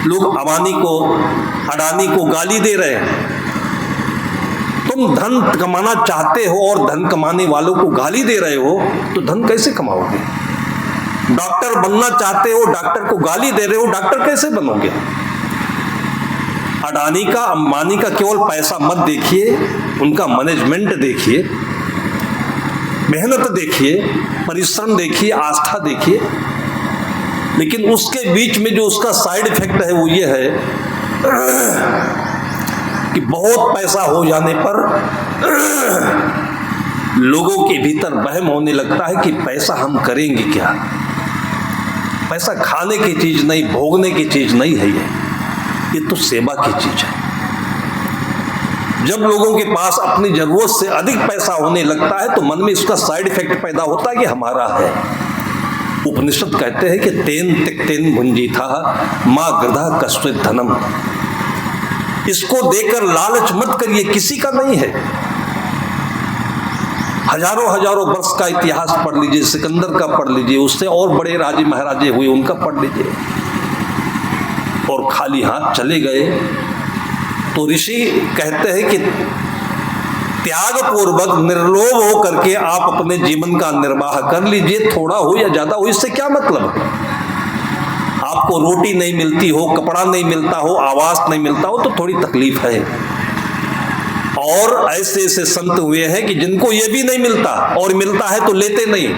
लोग अबानी को, अडानी को गाली दे रहे हैं। तुम धन कमाना चाहते हो और धन कमाने वालों को गाली दे रहे हो तो धन कैसे कमाओगे? डॉक्टर बनना चाहते हो, डॉक्टर को गाली दे रहे हो, डॉक्टर कैसे बनोगे? अडानी का, अंबानी का केवल पैसा मत देखिए, उनका मैनेजमेंट देखिए, मेहनत देखिए, परिश्रम देखिए, आस्था देखिए। लेकिन उसके बीच में जो उसका साइड इफेक्ट है वो ये है कि बहुत पैसा हो जाने पर लोगों के भीतर वहम होने लगता है कि पैसा हम करेंगे क्या। पैसा खाने की चीज नहीं, भोगने की चीज नहीं है ये तो सेवा की चीज है। जब लोगों के पास अपनी जरूरत से अधिक पैसा होने लगता है तो मन में इसका साइड इफेक्ट पैदा होता है कि हमारा है। उपनिषद कहते हैं कि तेन तिक्तेन भुंजी था मां गृधा कष्ट धनम। इसको देकर लालच मत करिए, किसी का नहीं है। हजारों हजारों वर्ष का इतिहास पढ़ लीजिए, सिकंदर का पढ़ लीजिए, उससे और बड़े राजे महाराजे हुए उनका पढ़ लीजिए, और खाली हाथ चले गए। तो ऋषि कहते हैं कि त्याग पूर्वक निर्लोभ हो करके आप अपने जीवन का निर्वाह कर लीजिए, थोड़ा हो या ज्यादा हो, इससे क्या मतलब। आपको रोटी नहीं मिलती हो, कपड़ा नहीं मिलता हो, आवास नहीं मिलता हो तो थोड़ी तकलीफ है। और ऐसे ऐसे संत हुए हैं कि जिनको ये भी नहीं मिलता और मिलता है तो लेते नहीं।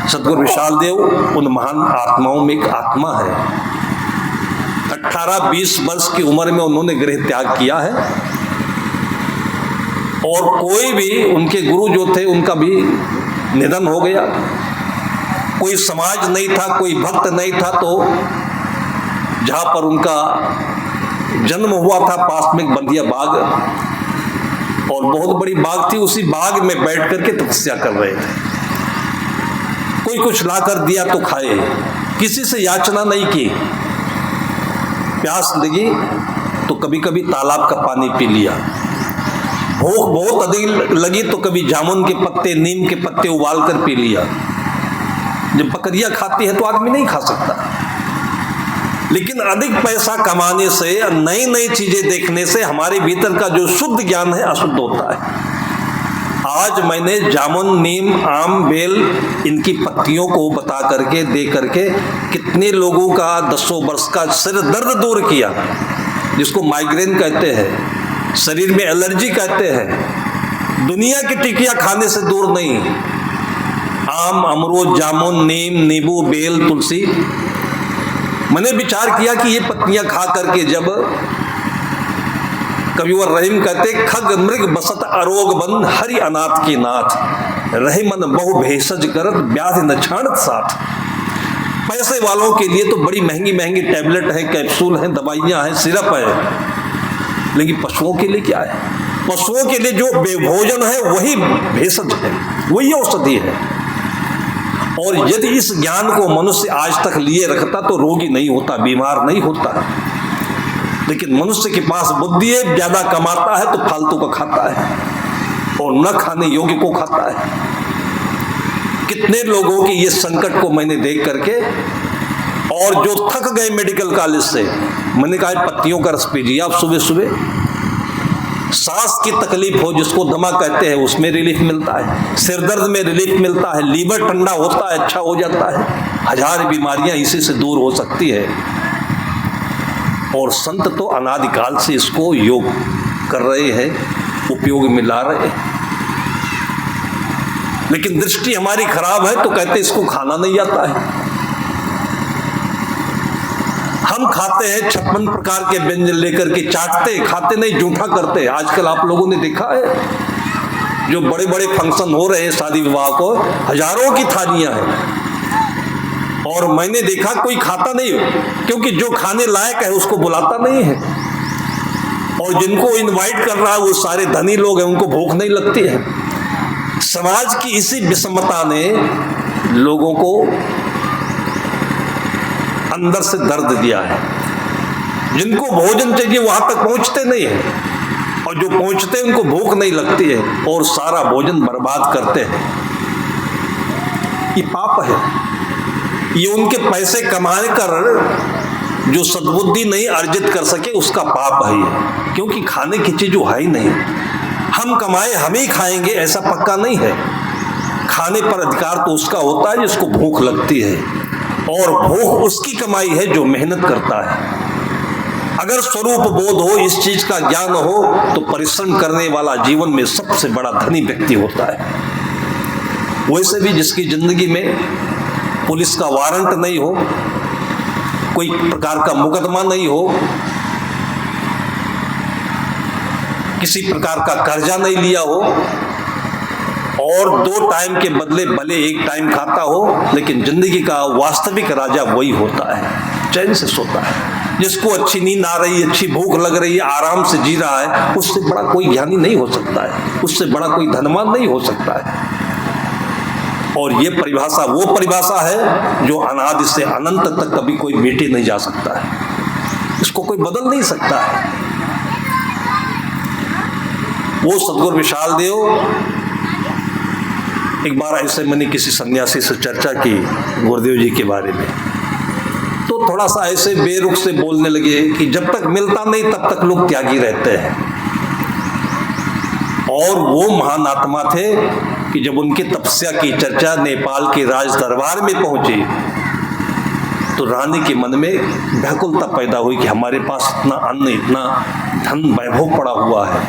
सतगुरु विशाल देव उन महान आत्माओं में एक आत्मा है। 18-20 वर्ष की उम्र में उन्होंने गृह त्याग किया है, और कोई भी उनके गुरु जो थे उनका भी निधन हो गया। कोई समाज नहीं था, कोई भक्त नहीं था। तो जहां पर उनका जन्म हुआ था पास में बंधिया बाग, और बहुत बड़ी बाग थी, उसी बाग में बैठ करके तपस्या कर रहे थे। कोई कुछ ला कर दिया तो खाए, किसी से याचना नहीं की। प्यास लगी तो कभी कभी तालाब का पानी पी लिया। भूख बहुत अधिक लगी तो कभी जामुन के पत्ते, नीम के पत्ते उबाल कर पी लिया। जब बकरियां खाती है तो आदमी नहीं खा सकता। लेकिन अधिक पैसा कमाने से, नई नई चीजें देखने से हमारे भीतर का जो शुद्ध ज्ञान है अशुद्ध होता है। आज मैंने जामुन, नीम, आम, बेल इनकी पत्तियों को बता करके, दे करके कितने लोगों का 10 वर्ष का सिर दर्द दूर किया, जिसको माइग्रेन कहते हैं, शरीर में एलर्जी कहते हैं। दुनिया की टिकिया खाने से दूर नहीं। आम, अमरूद, जामुन, नीम, नींबू, बेल, तुलसी। मैंने विचार किया कि ये पत्तियां खा करके, जब कविवर रहीम कहते खग मृग बसत अरोग बंद हरि अनाथ के नाथ, रहे मन बहु भेषज करत व्याधि न छाणत साथ। पैसे वालों के लिए तो बड़ी महंगी महंगी टैबलेट है, कैप्सूल है, दवाइयां हैं, सिरप है। लेकिन पशुओं के लिए क्या है? पशुओं के लिए जो भोजन है वही भेषज है, वही औषधि है। और यदि इस ज्ञान को मनुष्य आज तक लिए रखता तो रोगी नहीं होता, बीमार नहीं होता। लेकिन मनुष्य के पास बुद्धि है, ज्यादा कमाता है तो फालतू का खाता है और न खाने योग्य को खाता है। कितने लोगों की ये संकट को मैंने देख करके, और जो थक गए मेडिकल कॉलेज से, मैंने कहा पत्तियों का रस पीजिए आप सुबह सुबह। सांस की तकलीफ हो, जिसको दमा कहते हैं, उसमें रिलीफ मिलता है। सिर दर्द में रिलीफ मिलता है। लीवर ठंडा होता है, अच्छा हो जाता है। 1000 बीमारियां इसी से दूर हो सकती है। और संत तो अनादिकाल से इसको योग कर रहे हैं, उपयोग में ला रहे हैं। लेकिन दृष्टि हमारी खराब है तो कहते इसको खाना नहीं आता है। हम खाते हैं 56 प्रकार के व्यंजन लेकर के, चाटते खाते नहीं, जूठा करते। आजकल आप लोगों ने देखा है जो बड़े बड़े फंक्शन हो रहे हैं शादी विवाह को, हजारों की थालियां हैं और मैंने देखा कोई खाता नहीं, क्योंकि जो खाने लायक है उसको बुलाता नहीं है, और जिनको इनवाइट कर रहा है वो सारे धनी लोग हैं, उनको भूख नहीं लगती है। समाज की इसी विषमता ने लोगों को अंदर से दर्द दिया है। जिनको भोजन चाहिए वहां तक पहुंचते नहीं है, और जो पहुंचते हैं उनको भूख नहीं लगती है और सारा भोजन बर्बाद करते हैं। ये पाप है। ये उनके पैसे कमाने कर जो सद्बुद्धि नहीं अर्जित कर सके उसका पाप है ये, क्योंकि खाने की चीज वो है ही नहीं। हम कमाए हम ही खाएंगे ऐसा पक्का नहीं है। खाने पर अधिकार तो उसका होता है जिसको भूख लगती है, और भूख उसकी कमाई है जो मेहनत करता है। अगर स्वरूप बोध हो, इस चीज का ज्ञान हो, तो परिश्रम करने वाला जीवन में सबसे बड़ा धनी व्यक्ति होता है। वैसे भी जिसकी जिंदगी में पुलिस का वारंट नहीं हो, कोई प्रकार का मुकदमा नहीं हो, किसी प्रकार का कर्जा नहीं लिया हो, और 2 टाइम के बदले भले 1 टाइम खाता हो, लेकिन जिंदगी का वास्तविक राजा वही होता है, चैन से सोता है। जिसको अच्छी नींद आ रही है, अच्छी भूख लग रही है, आराम से जी रहा है, उससे बड़ा कोई ज्ञानी नहीं हो सकता है, उससे बड़ा कोई धनवान नहीं हो सकता है। और ये परिभाषा वो परिभाषा है जो अनादि से अनंत तक कभी कोई मिटे नहीं जा सकता है, इसको कोई बदल नहीं सकता है। वो सदगुरु विशाल देव, एक बार ऐसे मैंने किसी सन्यासी से चर्चा की गुरुदेव जी के बारे में, तो थोड़ा सा ऐसे बेरुख से बोलने लगे कि जब तक मिलता नहीं तब तक लोग त्यागी रहते हैं। और वो महान आत्मा थे कि जब उनकी तपस्या की चर्चा नेपाल के राज दरबार में पहुंची, तो रानी के मन में व्याकुलता पैदा हुई कि हमारे पास इतना अन्न, इतना धन वैभव पड़ा हुआ है,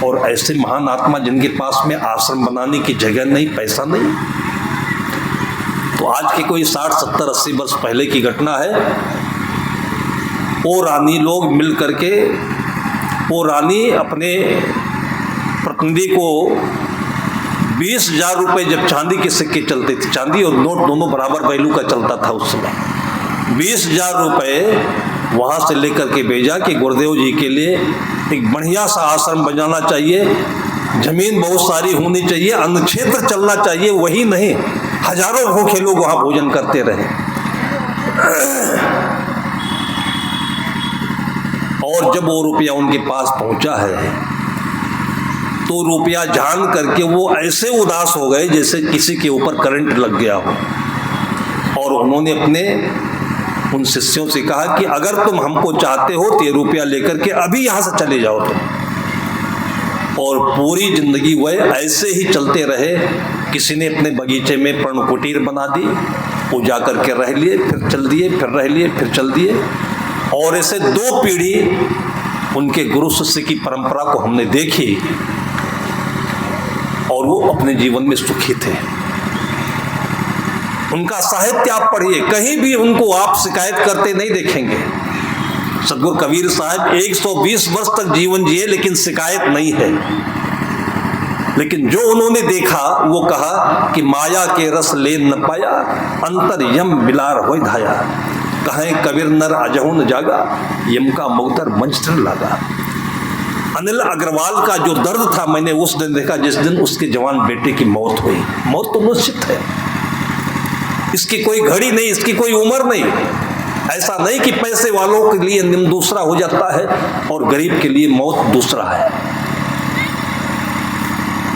और ऐसे महान आत्मा जिनके पास में आश्रम बनाने की जगह नहीं, पैसा नहीं। तो आज के कोई 60, 70, 80 वर्ष पहले की घटना है। वो रानी लोग मिल करके, वो रानी अपने प्रतिनिधि को 20,000 रुपए, जब चांदी के सिक्के चलते थे, चांदी और नोट दोनों बराबर वैल्यू का चलता था उस समय, 20,000 रुपए वहां से लेकर के भेजा कि गुरुदेव जी के लिए एक बढ़िया सा आश्रम बनाना चाहिए, जमीन बहुत सारी होनी चाहिए, अन्न क्षेत्र चलना चाहिए, वही नहीं हजारों भूखे लोग वहां भोजन करते रहे। और जब वो रुपया उनके पास पहुंचा है, तो रुपया जान करके वो ऐसे उदास हो गए जैसे किसी के ऊपर करंट लग गया हो। और उन्होंने अपने उन शिष्यों से कहा कि अगर तुम हमको चाहते हो तो ये रुपया लेकर के अभी यहां से चले जाओ तुम। और पूरी जिंदगी वह ऐसे ही चलते रहे। किसी ने अपने बगीचे में पर्ण कुटीर बना दी, वो जा करके रह लिए, फिर चल दिए, फिर रह लिए, फिर चल दिए, और ऐसे 2 पीढ़ी उनके गुरु शिष्य की परंपरा को हमने देखी, और वो अपने जीवन में सुखी थे। उनका साहित्य आप पढ़िए, कहीं भी उनको आप शिकायत करते नहीं देखेंगे। सदगुरु कबीर साहब 120 वर्ष तक जीवन जिए, लेकिन शिकायत नहीं है। लेकिन जो उन्होंने देखा वो कहा कि माया के रस ले न पाया, अंतर यम बिलार हो धाया, कहें कबीर नर अजहू न जागा, यम का मुगदर मंच लगा। अनिल अग्रवाल का जो दर्द था मैंने उस दिन देखा जिस दिन उसके जवान बेटे की मौत हुई। मौत तो निश्चित है, इसकी कोई घड़ी नहीं, इसकी कोई उम्र नहीं। ऐसा नहीं कि पैसे वालों के लिए नियम दूसरा हो जाता है और गरीब के लिए मौत दूसरा है।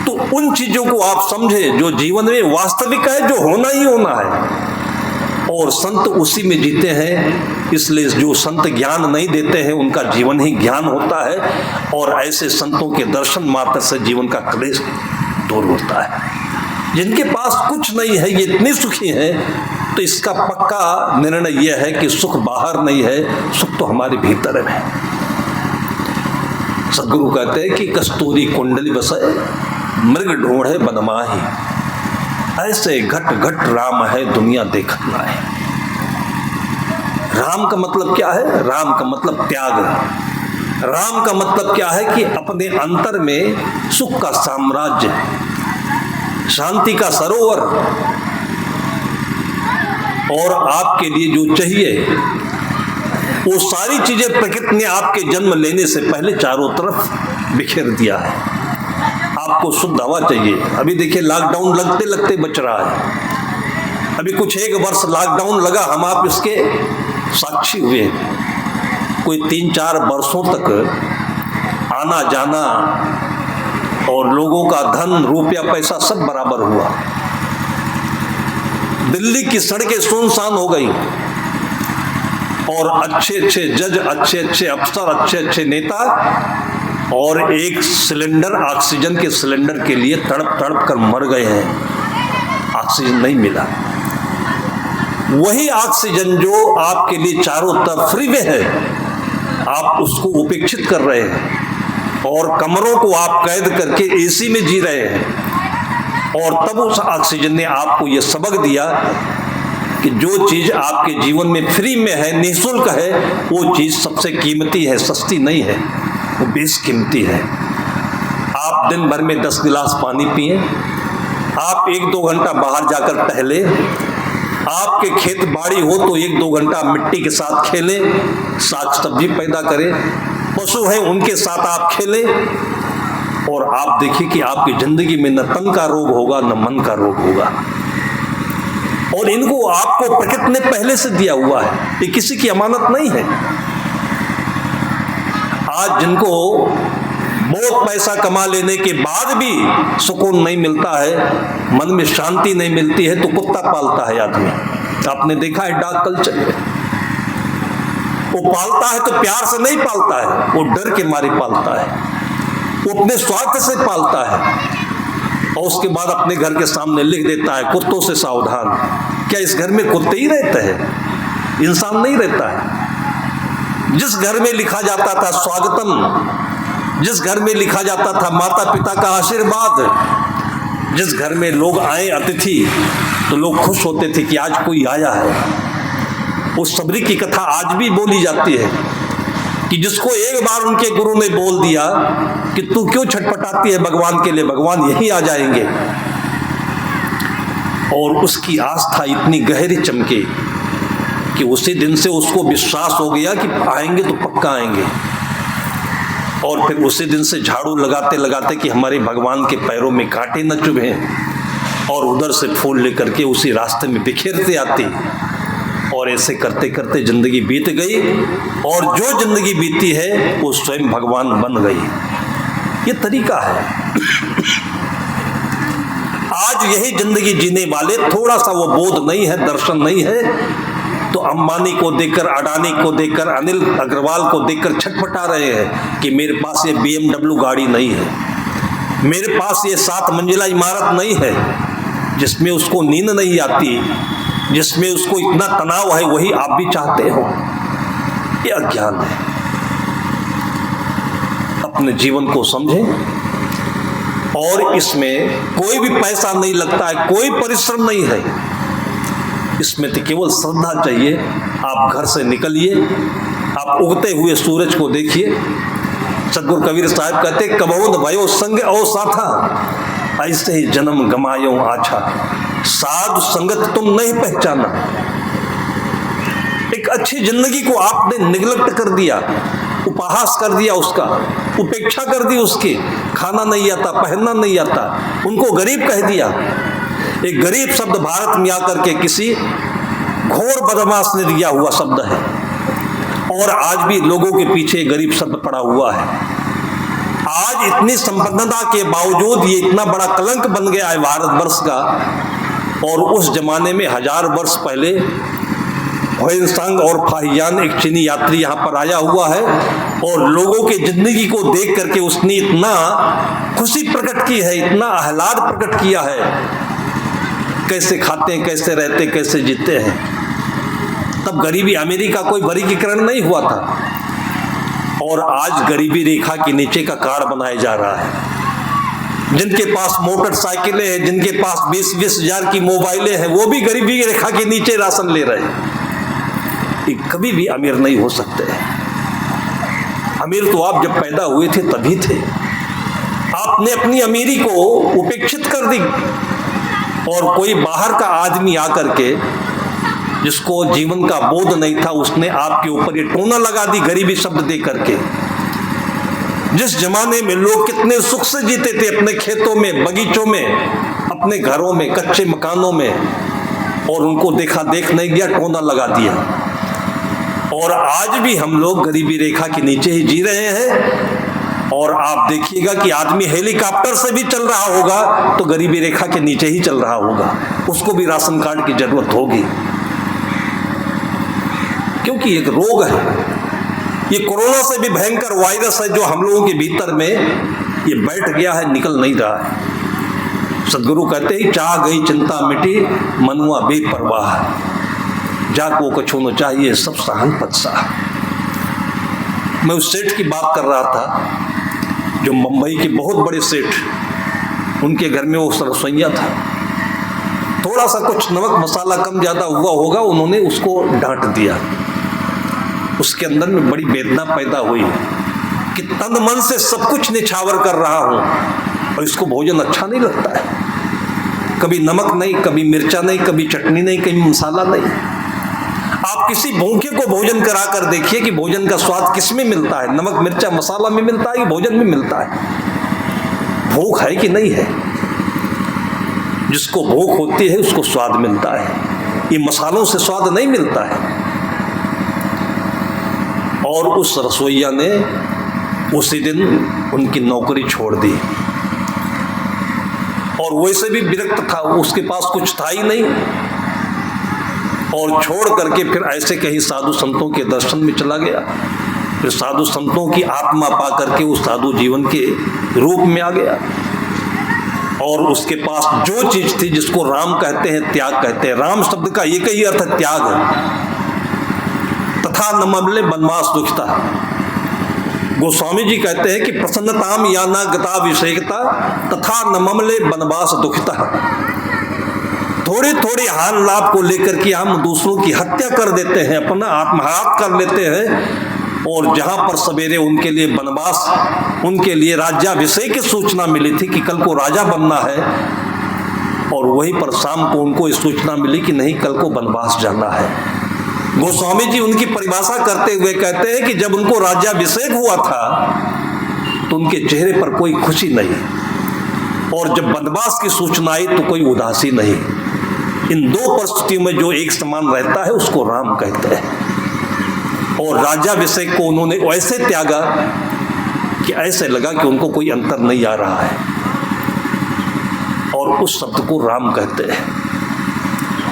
तो उन चीजों को आप समझे जो जीवन में वास्तविक है, जो होना ही होना है। और संत उसी में जीते हैं, इसलिए जो संत ज्ञान नहीं देते हैं उनका जीवन ही ज्ञान होता है। और ऐसे संतों के दर्शन मात्र से जीवन का क्लेश दूर होता है। जिनके पास कुछ नहीं है ये इतने सुखी हैं, तो इसका पक्का निर्णय यह है कि सुख बाहर नहीं है, सुख तो हमारे भीतर है। सदगुरु कहते हैं कि कस्तूरी कुंडली बसे मृग ढूंढे बनमाही, ऐसे घट घट राम है दुनिया देखना है। राम का मतलब क्या है? राम का मतलब त्याग। राम का मतलब क्या है कि अपने अंतर में सुख का साम्राज्य, शांति का सरोवर, और आपके लिए जो चाहिए वो सारी चीजें प्रकृति ने आपके जन्म लेने से पहले चारों तरफ बिखेर दिया है। आपको शुद्ध हवा चाहिए। अभी देखिए लॉकडाउन लगते लगते बच रहा है। अभी कुछ 1 वर्ष लॉकडाउन लगा, हम आप इसके साक्षी हुए। कोई 3-4 वर्षों तक आना जाना और लोगों का धन रुपया पैसा सब बराबर हुआ। दिल्ली की सड़कें सुनसान हो गई और अच्छे अच्छे जज, अच्छे अच्छे अफसर, अच्छे अच्छे नेता और एक सिलेंडर, ऑक्सीजन के सिलेंडर के लिए तड़प तड़प कर मर गए हैं। ऑक्सीजन नहीं मिला। वही ऑक्सीजन जो आपके लिए चारों तरफ फ्री में है, आप उसको उपेक्षित कर रहे हैं और कमरों को आप कैद करके एसी में जी रहे हैं। और तब उस ऑक्सीजन ने आपको यह सबक दिया कि जो चीज आपके जीवन में फ्री में है, निःशुल्क है, वो चीज सबसे कीमती है, सस्ती नहीं है, वो बेशकीमती है। आप दिन भर में 10 गिलास पानी पिए, आप 1-2 घंटा बाहर जाकर टहले, आपके खेत बाड़ी हो तो 1-2 घंटा मिट्टी के साथ खेलें, साग सब्जी पैदा करें, पशु हैं उनके साथ आप खेलें, और आप देखिए कि आपकी जिंदगी में न तन का रोग होगा न मन का रोग होगा। और इनको आपको प्रकृति ने पहले से दिया हुआ है, ये किसी की अमानत नहीं है। आज जिनको बहुत पैसा कमा लेने के बाद भी सुकून नहीं मिलता है, मन में शांति नहीं मिलती है, तो कुत्ता पालता है आदमी। आपने देखा है डॉग कल्चर में, वो पालता है तो प्यार से नहीं पालता है, वो डर के मारे पालता है, वो अपने स्वार्थ से पालता है, और उसके बाद अपने घर के सामने लिख देता है कुत्तों से सावधान। क्या इस घर में कुत्ते ही रहते हैं? इंसान नहीं रहता है। जिस घर में लिखा जाता था स्वागतम, जिस घर में लिखा जाता था माता पिता का आशीर्वाद, जिस घर में लोग आए अतिथि तो लोग खुश होते थे कि आज कोई आया है। उस सबरी की कथा आज भी बोली जाती है कि जिसको एक बार उनके गुरु ने बोल दिया कि तू क्यों छटपटाती है भगवान के लिए, भगवान यहीं आ जाएंगे, और उसकी आस्था इतनी गहरी चमके कि उसी दिन से उसको विश्वास हो गया कि आएंगे तो पक्का आएंगे। और फिर उसी दिन से झाड़ू लगाते लगाते कि हमारे भगवान के पैरों में कांटे न चुभे, और उधर से फूल लेकर के उसी रास्ते में बिखेरते आती। और ऐसे करते करते जिंदगी बीत गई, और जो जिंदगी बीती है वो स्वयं भगवान बन गई। ये तरीका है। आज यही जिंदगी जीने वाले थोड़ा सा वो बोध नहीं है, दर्शन नहीं है, तो अंबानी को देखकर, अडानी को देखकर, अनिल अग्रवाल को देखकर छटपटा रहे हैं कि मेरे पास ये BMW गाड़ी नहीं है, मेरे पास ये 7 मंजिला इमारत नहीं है, जिसमें उसको नींद नहीं आती, जिसमें उसको इतना तनाव है, वही आप भी चाहते हो। ये अज्ञान है। अपने जीवन को समझें, और इसमें कोई भी पैसा नहीं लगता है, कोई परिश्रम नहीं है, इसमें तो केवल श्रद्धा चाहिए। आप घर से निकलिए, आप उगते हुए सूरज को देखिए। सदगुरु कबीर साहब कहते, कबहुद भयो संग औ साथा, ऐसे ही जन्म गमायो आछा, साधु संगत तुम नहीं पहचाना। एक अच्छी जिंदगी को आपने निगलेक्ट कर दिया, उपहास कर दिया, उसका उपेक्षा कर दी उसकी। खाना नहीं आता, पहनना नहीं आता, उनको गरीब कह दिया। एक गरीब शब्द भारत में आकर के किसी घोर बदमाश ने दिया हुआ शब्द है, और आज भी लोगों के पीछे गरीब शब्द पड़ा हुआ है। आज इतनी संपन्नता के बावजूद ये इतना बड़ा कलंक बन गया है भारतवर्ष का। और उस जमाने में 1000 वर्ष पहले ह्वेनसांग और फाहियान, एक चीनी यात्री यहाँ पर आया हुआ है, और लोगों के जिंदगी को देख करके उसने इतना खुशी प्रकट की है, इतना आह्लाद प्रकट किया है, कैसे खाते हैं, कैसे रहते, कैसे जीते हैं। तब गरीबी अमेरिका कोई वर्गीकरण नहीं हुआ था, और आज गरीबी रेखा के नीचे का कार्ड बनाया जा रहा है। जिनके पास मोटरसाइकिलें हैं, जिनके पास 20-20 हजार की मोबाइलें हैं, वो भी गरीबी की रेखा के नीचे राशन ले रहे हैं। ये कभी भी अमीर नहीं हो सकते। अमीर तो आप जब पैदा हुए थे तभी थे। आपने अपनी अमीरी को उपेक्षित कर दी और कोई बाहर का आदमी आकर के, जिसको जीवन का बोध नहीं था, उसने आपके ऊपर ये टोना लगा दी गरीबी शब्द दे करके। जिस जमाने में लोग कितने सुख से जीते थे, अपने खेतों में, बगीचों में, अपने घरों में, कच्चे मकानों में, और उनको देखा देख नहीं गया, टोना लगा दिया। और आज भी हम लोग गरीबी रेखा के नीचे ही जी रहे हैं। और आप देखिएगा कि आदमी हेलीकॉप्टर से भी चल रहा होगा तो गरीबी रेखा के नीचे ही चल रहा होगा, उसको भी राशन कार्ड की जरूरत होगी, क्योंकि एक रोग है। ये कोरोना से भी भयंकर वायरस है जो हम लोगों के भीतर में ये बैठ गया है, निकल नहीं रहा है। सदगुरु कहते ही चाह गई चिंता मिटी, मनुआ बेपरवाह, जाको कछु न चाहिए सब सहन पत्सा। मैं उस सेठ की बात कर रहा था जो मुंबई के बहुत बड़े सेठ, उनके घर में वो रसोइया था। थोड़ा सा कुछ नमक मसाला कम ज्यादा हुआ होगा, उन्होंने उसको डांट दिया। उसके अंदर में बड़ी वेदना पैदा हुई कि तन मन से सब कुछ निछावर कर रहा हूं और इसको भोजन अच्छा नहीं लगता है। कभी नमक नहीं, कभी मिर्चा नहीं, कभी चटनी नहीं, कभी मसाला नहीं। आप किसी भूखे को भोजन करा कर देखिए कि भोजन का स्वाद किस में मिलता है, नमक मिर्चा मसाला में मिलता है कि भोजन में मिलता है? भूख है कि नहीं है? जिसको भूख होती है उसको स्वाद मिलता है, ये मसालों से स्वाद नहीं मिलता है। और उस रसोइया ने उसी दिन उनकी नौकरी छोड़ दी और वैसे भी विरक्त था, उसके पास कुछ था ही नहीं, और छोड़ करके फिर ऐसे कहीं साधु संतों के दर्शन में चला गया। फिर साधु संतों की आत्मा पा करके उस साधु जीवन के रूप में आ गया और उसके पास जो चीज थी, जिसको राम कहते हैं, त्याग कहते हैं। राम शब्द का एक ही अर्थ है त्याग। तथा न ममले बनवास दुखता। गोस्वामी जी कहते हैं कि प्रसन्नताम या न गता विषेकता तथा न ममले बनवास दुखता। थोड़ी थोड़ी हान लाभ को लेकर के हम दूसरों की हत्या कर देते हैं, अपना आत्मघात कर लेते हैं, और जहां पर सवेरे उनके लिए बनवास, उनके लिए राज्याभिषेक की सूचना मिली थी कि कल को राजा बनना है, और वहीं पर शाम को उनको इस सूचना मिली कि नहीं, कल को बनवास जाना है। गोस्वामी जी उनकी परिभाषा करते हुए कहते हैं कि जब उनको राज्याभिषेक हुआ था तो उनके चेहरे पर कोई खुशी नहीं, और जब बनवास की सूचना आई तो कोई उदासी नहीं। इन दो परिस्थितियों में जो एक समान रहता है उसको राम कहते हैं। और राज्याभिषेक को उन्होंने ऐसे त्यागा कि ऐसे लगा कि उनको कोई अंतर नहीं आ रहा है, और उस शब्द को राम कहते हैं।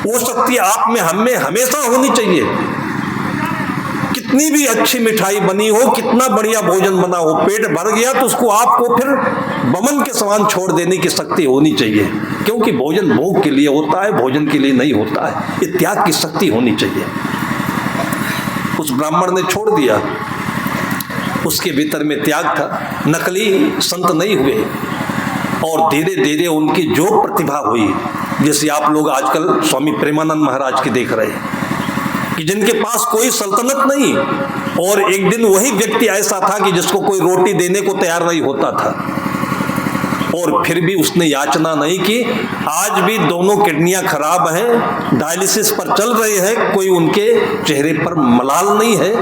वो शक्ति आप में, हम में हमेशा होनी चाहिए। कितनी भी अच्छी मिठाई बनी हो, कितना बढ़िया भोजन बना हो, पेट भर गया तो उसको आपको फिर बमन के समान छोड़ देने की शक्ति होनी चाहिए, क्योंकि भोजन भूख के लिए होता है, भोजन के लिए नहीं होता है। ये त्याग की शक्ति होनी चाहिए। उस ब्राह्मण ने छोड़ दिया, उसके भीतर में त्याग था, नकली संत नहीं हुए, और धीरे धीरे उनकी जो प्रतिभा हुई, जैसे आप लोग आजकल स्वामी प्रेमानंद महाराज की देख रहे हैं कि जिनके पास कोई सल्तनत नहीं, और एक दिन वही व्यक्ति ऐसा था कि जिसको कोई रोटी देने को तैयार नहीं होता था, और फिर भी उसने याचना नहीं की। आज भी दोनों किडनियां खराब हैं, डायलिसिस पर चल रहे हैं, कोई उनके चेहरे पर मलाल नहीं है,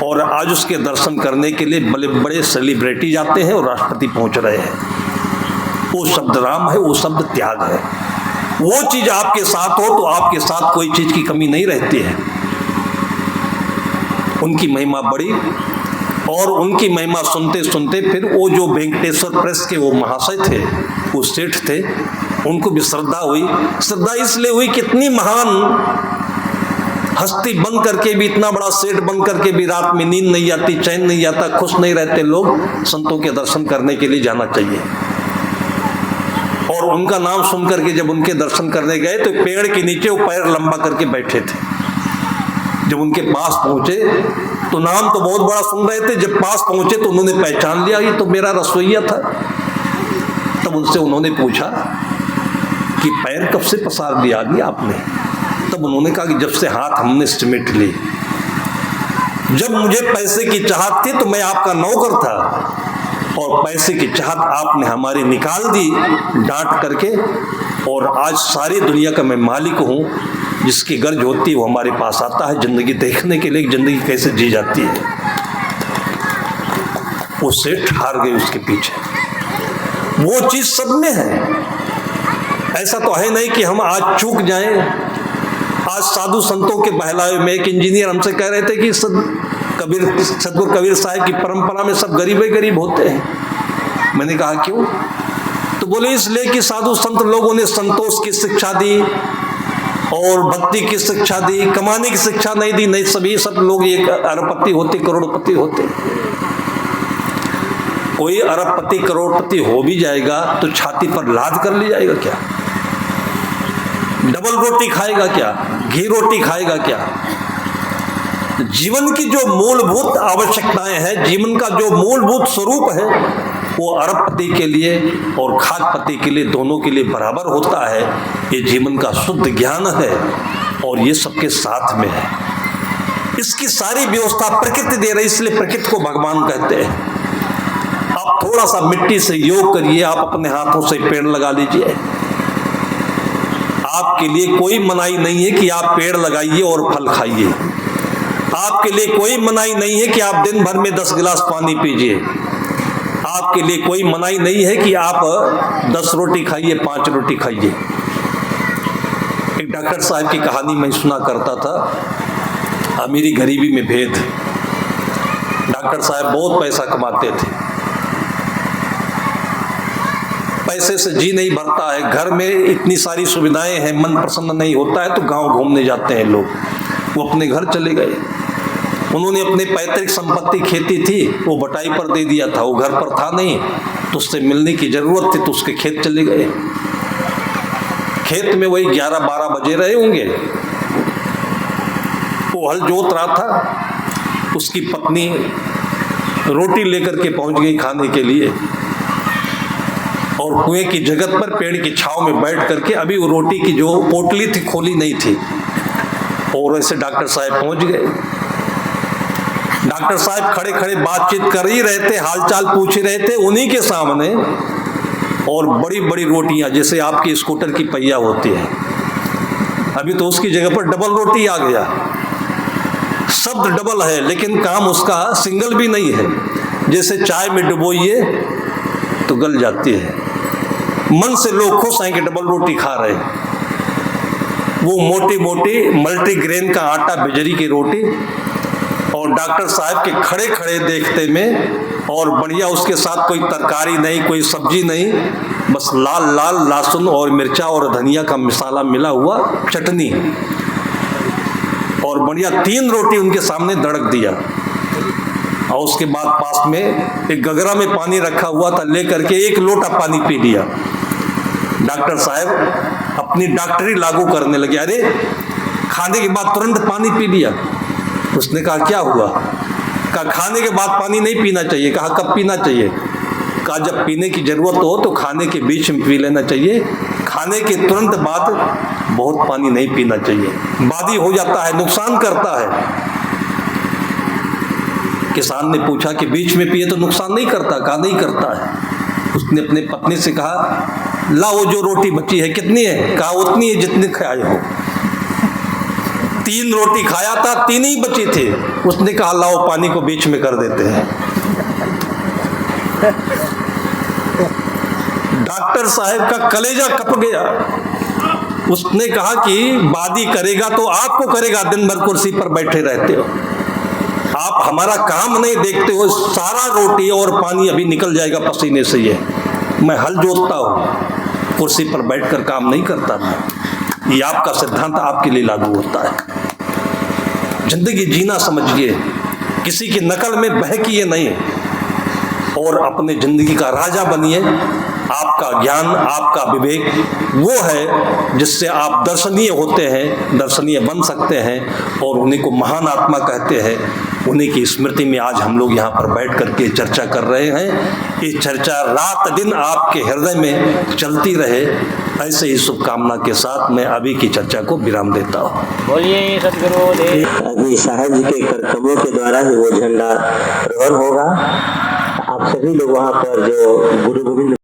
और आज उसके दर्शन करने के लिए बड़े बड़े सेलिब्रिटी जाते हैं और राष्ट्रपति पहुंच रहे हैं। वो शब्द राम है, वो शब्द त्याग है। वो चीज आपके साथ हो तो आपके साथ कोई चीज की कमी नहीं रहती है। उनकी महिमा बढ़ी, और उनकी महिमा सुनते सुनते फिर वो जो वेंकटेश्वर प्रेस के वो महाशय थे, वो सेठ थे, उनको भी श्रद्धा हुई। श्रद्धा इसलिए हुई, कितनी महान हस्ती बन करके भी, इतना बड़ा सेठ बन करके भी रात में नींद नहीं आती, चैन नहीं आता, खुश नहीं रहते लोग। संतों के दर्शन करने के लिए जाना चाहिए। और उनका नाम सुन करके जब उनके दर्शन करने गए तो पेड़ के नीचे वो पैर लंबा करके बैठे थे। जब उनके पास पहुंचे तो नाम तो बहुत बड़ा सुन रहे थे, जब पास पहुंचे तो उन्होंने पहचान लिया, ये तो मेरा रसोइया था। तब तब उनसे उन्होंने पूछा कि पैर कब से पसार दिया आदमी आपने? तब उन्होंने कहा कि जब से हाथ हमने सिमट ली। जब मुझे पैसे की चाहत थी तो मैं आपका नौकर था, और पैसे की चाहत आपने हमारी निकाल दी डांट करके, और आज सारी दुनिया का मैं मालिक हूँ। जिसकी गर्ज होती है वो हमारे पास आता है जिंदगी देखने के लिए, जिंदगी कैसे जी जाती है। वो सेठ हार गए उसके पीछे। वो चीज सब में है। ऐसा तो है नहीं कि हम आज चूक जाएं। आज साधु संतों के बहलावे में एक इंजीनियर हमसे कह रहे थे कि सदगुरु कबीर साहब की परंपरा में सब गरीब ही गरीब होते हैं। मैंने कहा क्यों? तो बोले इसलिए कि साधु संत लोगों ने संतोष की शिक्षा दी और भक्ति की शिक्षा दी, कमाने की शिक्षा नहीं दी। नहीं, सभी सब लोग एक अरबपति होते, करोड़पति होते। कोई अरबपति करोड़पति हो भी जाएगा तो छाती पर लाद कर ले जाएगा क्या? डबल रोटी खाएगा क्या? घी रोटी खाएगा क्या? जीवन की जो मूलभूत आवश्यकताएं हैं, जीवन का जो मूलभूत स्वरूप है, वो अरबपति के लिए और खाकपति के लिए, दोनों के लिए बराबर होता है। ये जीवन का शुद्ध ज्ञान है और ये सबके साथ में है। इसकी सारी व्यवस्था प्रकृति दे रही, इसलिए प्रकृति को भगवान कहते हैं। आप थोड़ा सा मिट्टी से योग करिए, आप अपने हाथों से पेड़ लगा लीजिए। आपके लिए कोई मनाही नहीं है कि आप पेड़ लगाइए और फल खाइए। आपके लिए कोई मनाही नहीं है कि आप दिन भर में 10 गिलास पानी पीजिए। आपके लिए कोई मनाही नहीं है कि आप 10 रोटी खाइए, 5 रोटी खाइए। एक डॉक्टर साहब की कहानी मैं सुना करता था, अमीरी गरीबी में भेद। डॉक्टर साहब बहुत पैसा कमाते थे, पैसे से जी नहीं भरता है, घर में इतनी सारी सुविधाएं हैं, मन प्रसन्न नहीं होता है, तो गांव घूमने जाते हैं लोग। वो अपने घर चले गए। उन्होंने अपने पैतृक संपत्ति खेती थी, वो बटाई पर दे दिया था, वो घर पर था नहीं, तो उससे मिलने की जरूरत थी, तो उसके खेत चले गए। खेत में वही 11-12 बजे रहे होंगे। वो हल जोत रहा था, उसकी पत्नी रोटी लेकर के पहुंच गई खाने के लिए, और कुएं की जगत पर पेड़ की छांव में बैठ करके अभी वो रोटी की जो पोटली थी खोली नहीं थी, और ऐसे डॉक्टर साहब पहुंच गए। डॉक्टर साहब खड़े खड़े बातचीत कर ही रहे थे, हालचाल पूछ ही रहे थे उन्हीं के सामने, और बड़ी बड़ी रोटियां जैसे आपकी स्कूटर की पहिया होती है, अभी तो उसकी जगह पर डबल रोटी आ गया। शब्द डबल है लेकिन काम उसका सिंगल भी नहीं है। जैसे चाय में डुबोइए तो गल जाती है। मन से लोग खुश हैं कि डबल रोटी खा रहे हैं। वो मोटी मोटी मल्टीग्रेन का आटा, बिजरी की रोटी, और डॉक्टर साहब के खड़े खड़े देखते में, और बढ़िया उसके साथ कोई तरकारी नहीं, कोई सब्जी नहीं, बस लाल लाल लहसुन और मिर्चा और धनिया का मसाला मिला हुआ चटनी, और बढ़िया 3 रोटी उनके सामने दड़क दिया। और उसके बाद पास में एक गगरा में पानी रखा हुआ था, लेकर के 1 लोटा पानी पी लिया। डॉक्टर साहब अपनी डॉक्टरी लागू करने लगे। अरे खाने के बाद तुरंत पानी पी लिया। उसने कहा क्या हुआ? कहा खाने के बाद पानी नहीं पीना चाहिए। कहा कब पीना चाहिए? कहा जब पीने की जरूरत हो तो खाने के बीच में पी लेना चाहिए, खाने के तुरंत बाद बहुत पानी नहीं पीना चाहिए, बादी हो जाता है, नुकसान करता है। किसान ने पूछा कि बीच में पिए तो नुकसान नहीं करता? कहा नहीं करता है। उसने अपने पत्नी से कहा ला वो जो रोटी बची है कितनी है? कहा उतनी है जितनी खाए हो। 3 रोटी खाया था, 3 ही बची थे। उसने कहा लाओ पानी को बीच में कर देते हैं। डॉक्टर साहब का कलेजा कप गया। उसने कहा कि बादी करेगा तो आपको करेगा, दिन भर कुर्सी पर बैठे रहते हो, आप हमारा काम नहीं देखते हो। सारा रोटी और पानी अभी निकल जाएगा पसीने से। ये मैं हल जोतता हूँ, कुर्सी पर बैठकर काम नहीं करता मैं। ये आपका सिद्धांत आपके लिए लागू होता है। जिंदगी जीना समझिए, किसी की नकल में बहकिए नहीं, और अपने जिंदगी का राजा बनिए। आपका ज्ञान, आपका विवेक वो है जिससे आप दर्शनीय होते हैं, दर्शनीय बन सकते हैं और उन्हीं को महान आत्मा कहते हैं। उन्हीं की स्मृति में आज हम लोग यहाँ पर बैठ करके चर्चा कर रहे हैं। ये चर्चा रात दिन आपके हृदय में चलती रहे, ऐसे ही शुभकामना के साथ मैं अभी की चर्चा को विराम देता हूँ। बोलिए सदगुरु देव। अभी साहब जी के कर्तव्यों के द्वारा ही वो झंडा रोहन होगा। आप सभी लोग वहाँ पर जो गुरु गोविंद